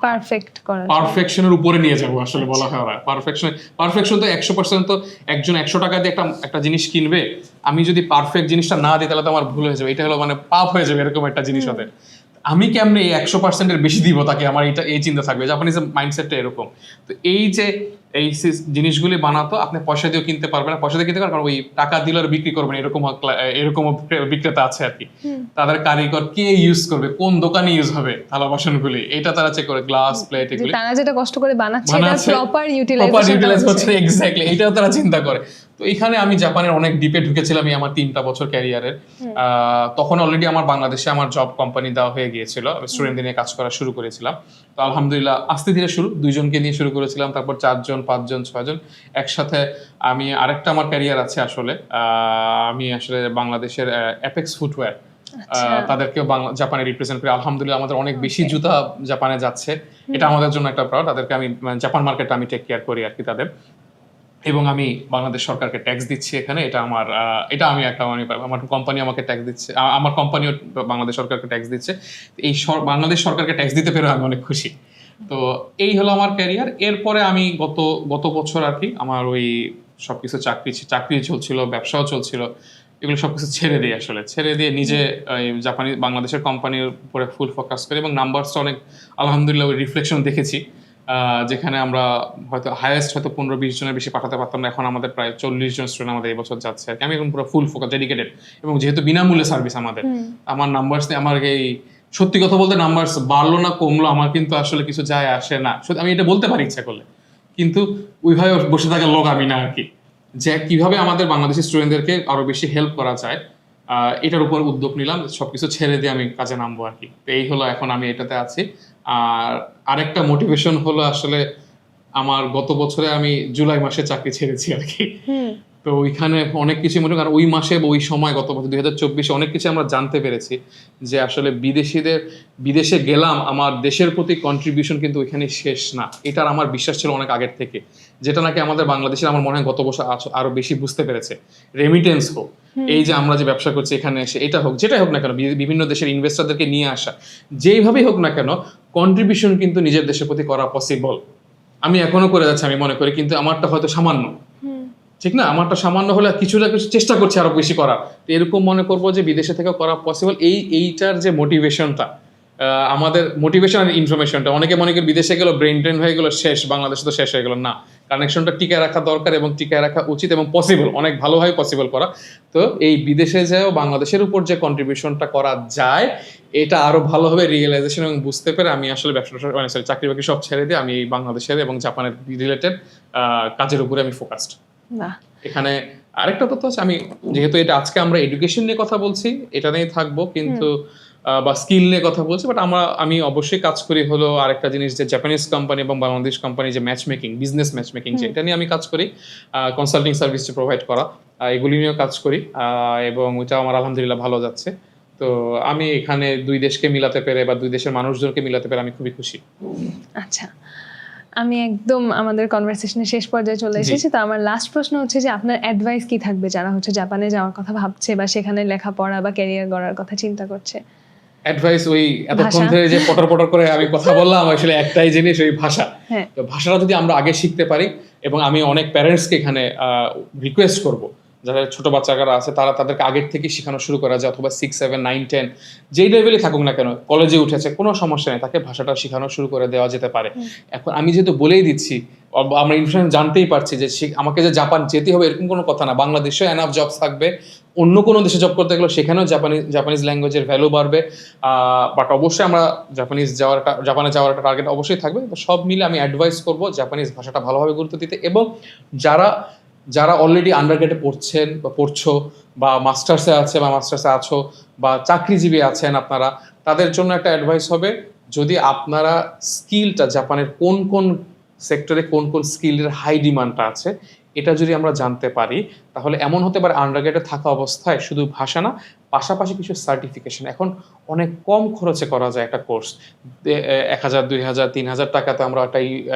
পারফেক্ট করা পারফেকশনের উপরে নিয়ে যাবো আসলে বলা হয়। ওরা পারফেকশন তো 100%, তো একজন 100 টাকা দিয়ে একটা জিনিস কিনবে, আমি যদি পারফেক্ট জিনিসটা না দিই তাহলে তো আমার ভুল হয়ে যাবে, এটা হলো মানে পাপ হয়ে যাবে এরকম একটা জিনিস হতে। আমি কেমনে এই 100%-এর বেশি দিব তাকে, আমার এটা এই চিন্তা থাকবে। জাপানিজ মাইন্ডসেটটা এরকম। তো এই যে এই জিনিসগুলি বানাতো আপনি পয়সা দিয়েও কিনতে পারবেন না, পয়সা দিয়ে কিনতে পারবেন, কারণ ওই টাকা দিলে আর বিক্রি করবেন এরকম বিক্রেতা আছে আর কি। তাদের কারিগর কে ইউজ করবে, কোন দোকানে ইউজ হবে থালা বাসনগুলি, এটা তারা চেক করে, গ্লাস প্লেট এগুলি তারা যেটা কষ্ট করে বানাচ্ছে এটা প্রপার ইউটিলাইজ ইউটিলাইজেশন হচ্ছে, এক্স্যাক্টলি এটাও তারা চিন্তা করে। তো এখানে আমি জাপানের অনেক ডিপে ঢুকেছিলাম এই আমার 3টা বছর ক্যারিয়ারের। তখন অলরেডি আমার বাংলাদেশে আমার জব কোম্পানি দেওয়া হয়ে গিয়েছিল, স্টুডেন্টদের নিয়ে কাজ করা শুরু করেছিলাম। তো আলহামদুলিল্লাহ আস্তে ধীরে শুরু, 2জনকে নিয়ে শুরু করেছিলাম, তারপর 4জন 5জন 6জন একসাথে। আমি আরেকটা আমার ক্যারিয়ার আছে আসলে, আমি আসলে বাংলাদেশের অ্যাপেক্স ফুটওয়্যার, তাদেরকেও জাপানে রিপ্রেজেন্ট করি। আলহামদুলিল্লাহ আমাদের অনেক বেশি জুতা জাপানে যাচ্ছে, এটা আমাদের জন্য একটা প্রাউড। তাদেরকে আমি জাপান মার্কেটে আমি টেক কেয়ার করি আর কি তাদের, এবং আমি বাংলাদেশ সরকারকে ট্যাক্স দিচ্ছি এখানে। এটা আমি একটা আমার কোম্পানি আমাকে ট্যাক্স দিচ্ছে, আমার কোম্পানিও বাংলাদেশ সরকারকে ট্যাক্স দিচ্ছে। এই বাংলাদেশ সরকারকে ট্যাক্স দিতে পেরে আমি অনেক খুশি। তো এই হলো আমার ক্যারিয়ার। এরপরে আমি গত বছর আর কি আমার ওই সবকিছু চাকরি চলছিল, ব্যবসাও চলছিল, এগুলো সবকিছু ছেড়ে দিয়ে নিজে বাংলাদেশের কোম্পানির উপরে ফুল ফোকাস করি, এবং নাম্বারসটা অনেক আলহামদুলিল্লাহ ওই রিফ্লেকশন দেখেছি। যেখানে আমরা হয়তো হাইয়েস্ট হয়তো 15-20 জনের বেশি পাঠাতে পারতাম না, এখন আমাদের প্রায় 40 জন স্টুডেন্ট আমাদের এই বছর যাচ্ছে আর কি। আমি এখন পুরো ফুল ফোকাস ডেডিকেটেড, এবং যেহেতু বিনামূল্যে সার্ভিস আমার নাম্বারস নিয়ে আমার এই সত্যি কথা বলতে নাম্বারস বাড়লো না কমলো আমার কিন্তু আসলে কিছু যায় আসে না, আমি এটা বলতে পারি ইচ্ছা করলে, কিন্তু ওইভাবে বসে থাকার লোক আমি না আর কি, যে কিভাবে আমাদের বাংলাদেশি স্টুডেন্টদেরকে আরো বেশি হেল্প করা যায় এটার উপর উদ্যোগ নিলাম, সবকিছু ছেড়ে দিয়ে আমি কাজে নামবো আর কি। তো এই হলো, এখন আমি এটাতে আছি। আর আরেকটা মোটিভেশন হলো আসলে আমার গত বছরে আমি জুলাই মাসে চাকরি ছেড়েছি আর কি। তো ওইখানে অনেক কিছু মনে, কারণ ওই মাসে ওই সময় গত বছর 2024 অনেক কিছু আমরা জানতে পেরেছি যে আসলে বিদেশে গেলাম, আমার দেশের প্রতি কন্ট্রিবিউশন কিন্তু ওইখানে শেষ না, এটার আমার বিশ্বাস ছিল অনেক আগের থেকে, যেটা নাকি আমাদের বাংলাদেশের আমার মনে হয় গত বছর আরো বেশি বুঝতে পেরেছে। রেমিটেন্স হোক, এই যে আমরা যে ব্যবসা করছি এখানে এসে, এটা হোক, যেটাই হোক না কেন, বিভিন্ন দেশের ইনভেস্টরদেরকে নিয়ে আসা, যেইভাবেই হোক না কেন কন্ট্রিবিউশন কিন্তু নিজের দেশের প্রতি করা পসিবল। আমি এখনো করে যাচ্ছি আমি মনে করি, কিন্তু আমারটা হয়তো সামান্য, ঠিক না, আমারটা সামান্য হলে কিছু না কিছু চেষ্টা করছি আরো বেশি করার। এরকম মনে করবো যে বিদেশে থেকে করা পসিবল। এইটার যে মোটিভেশনটা, আমাদের মোটিভেশন আর ইনফরমেশনটা, অনেকে মনে করি বিদেশে গেল ব্রেন ড্রেন হয়ে গেল, শেষ, বাংলাদেশে তো শেষ হয়ে গেল, না, কানেকশনটা টিকায় রাখা দরকার এবং টিকায় রাখা উচিত এবং পসিবল, অনেক ভালোভাবে পসিবল করা। তো এই বিদেশে যাও বাংলাদেশের উপর যে কন্ট্রিবিউশনটা করা যায়, এটা আরো ভালোভাবে রিয়েলাইজেশন এবং বুঝতে পেরে আমি আসলে চাকরি বাকরি সব ছেড়ে দিয়ে আমি এই বাংলাদেশের এবং জাপানের রিলেটেড কাজের উপরে আমি ফোকাসড। এখানে আরেকটা তথ্য আছে, আমি যেহেতু এটা আজকে আমরা এডুকেশন নিয়ে কথা বলছি, এটা নিয়ে থাকবো, কিন্তু বা স্কিল নিয়ে কথা বলছি, বাট আমি অবশ্যই কাজ করি হলো আরেকটা জিনিস, যে জাপানিজ কোম্পানি এবং বাংলাদেশ কোম্পানি যে match making, business match making, এটা নিয়ে আমি কাজ করি, কনসাল্টিং সার্ভিস প্রোভাইড করা, এগুলি নিয়েও কাজ করি, এবং ওইটা আমার আলহামদুলিল্লাহ ভালো যাচ্ছে। তো আমি এখানে দুই দেশকে মিলাতে পেরে বা দুই দেশের মানুষজনকে মিলাতে পেরে আমি খুবই খুশি। আচ্ছা, আমি একদম আমাদের কনভারসেশনের শেষ পর্যায়ে চলে এসেছি। তো আমার লাস্ট প্রশ্ন হচ্ছে যে আপনার অ্যাডভাইস কি থাকবে যারা হচ্ছে জাপানে যাওয়ার কথা ভাবছে বা সেখানে লেখাপড়া বা ক্যারিয়ার গড়ার কথা চিন্তা করছে? অ্যাডভাইস ওই এতক্ষণ ধরে যে পটর করে আমি কথা বললাম, আসলে একটাই জিনিস, ওই ভাষা। তো ভাষাটা যদি আমরা আগে শিখতে পারি, এবং আমি অনেক প্যারেন্টসকে এখানে রিকোয়েস্ট করব, যারা ছোট বাচ্চারা আছে তাদেরকে আগের থেকে শেখানো শুরু করা যায়, অথবা 6, 7, 9, 10 যেই লেভেলে থাকুক না কেন, কলেজে উঠেছে কোনো সমস্যা নেই, তাকে ভাষাটা শেখানো শুরু করে দেওয়া যেতে পারে। এখন আমি যেহেতু বলেই দিচ্ছি, আমরা ইনফরমেশন জানতেই পারছি যে আমাকে যে জাপান যেতে হবে এরকম কোনো কথা না, বাংলাদেশেও এনাফ জবস থাকবে, অন্য কোনো দেশে জব করতে গেলেও সেখানেও জাপানিজ ল্যাঙ্গুয়েজের ভ্যালু বাড়বে। বাট অবশ্যই আমরা জাপানে যাওয়ার একটা টার্গেট অবশ্যই থাকবে। তো সব মিলে আমি অ্যাডভাইস করবো জাপানিজ ভাষাটা ভালোভাবে গুরুত্ব দিতে, এবং যারা অলরেডি আন্ডারগ্রেডে পড়ছেন বা পড়ছো, বা মাস্টার্সে আছো, বা চাকরিজীবী আছেন আপনারা, তাদের জন্য একটা অ্যাডভাইস হবে, যদি আপনারা স্কিলটা জাপানের কোন কোন সেক্টরে কোন কোন স্কিলের হাই ডিমান্ডটা আছে, এটা যদি আমরা জানতে পারি তাহলে এমন হতে পারে আন্ডারগ্রেডে থাকা অবস্থায় শুধু ভাষা না, পাশাপাশি কিছু সার্টিফিকেশন এখন অনেক কম খরচে করা যায় একটা কোর্স। 1,000 2,000 3,000 টাকাতে আমরা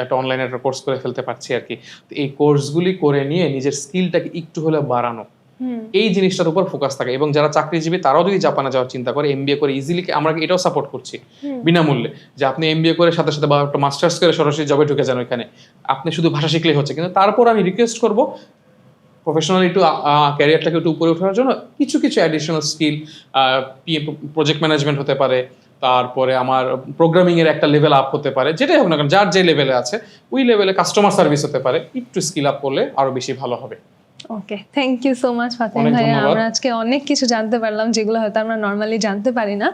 একটা অনলাইনে একটা কোর্স করে ফেলতে পারছি আর কি। তো এই কোর্সগুলি করে নিয়ে নিজের স্কিলটাকে একটু হলে বাড়ানো, এই জিনিসটার উপর ফোকাস থাকে। এবং যারা চাকরিজীবী তারাও যদি জাপানে যাওয়ার চিন্তা করে এমবিএ করে ইজিলি, আমরা এটাও সাপোর্ট করছি বিনামূল্যে, যে আপনি এমবিএ করে সাথে সাথে বা একটা মাস্টার্স করে সরাসরি জবে ঢুকে যান ওইখানে, আপনি শুধু ভাষা শিখলেই হচ্ছে। কিন্তু তারপর আমি রিকোয়েস্ট করব প্রফেশনাল একটু ক্যারিয়ারটাকে একটু উপরে ওঠার জন্য কিছু কিছু অ্যাডিশনাল স্কিল, প্রজেক্ট ম্যানেজমেন্ট হতে পারে, তারপরে আমার প্রোগ্রামিং এর একটা লেভেল আপ হতে পারে, যেটাই হোক না কারণ যার যে লেভেলে আছে ওই লেভেলে কাস্টমার সার্ভিস হতে পারে, একটু স্কিল আপ করলে আরো বেশি ভালো হবে। Okay, thank you so much Fatima অনেক ভাইয়া। ধন্যবাদ। আমরা আজকে অনেক কিছু জানতে পারলাম যেগুলো হয়তো আমরা নর্মালি জানতে পারি না।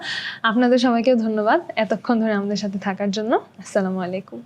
আপনাদের সবাইকেও ধন্যবাদ এতক্ষণ ধরে আমাদের সাথে থাকার জন্য। আসসালামু আলাইকুম।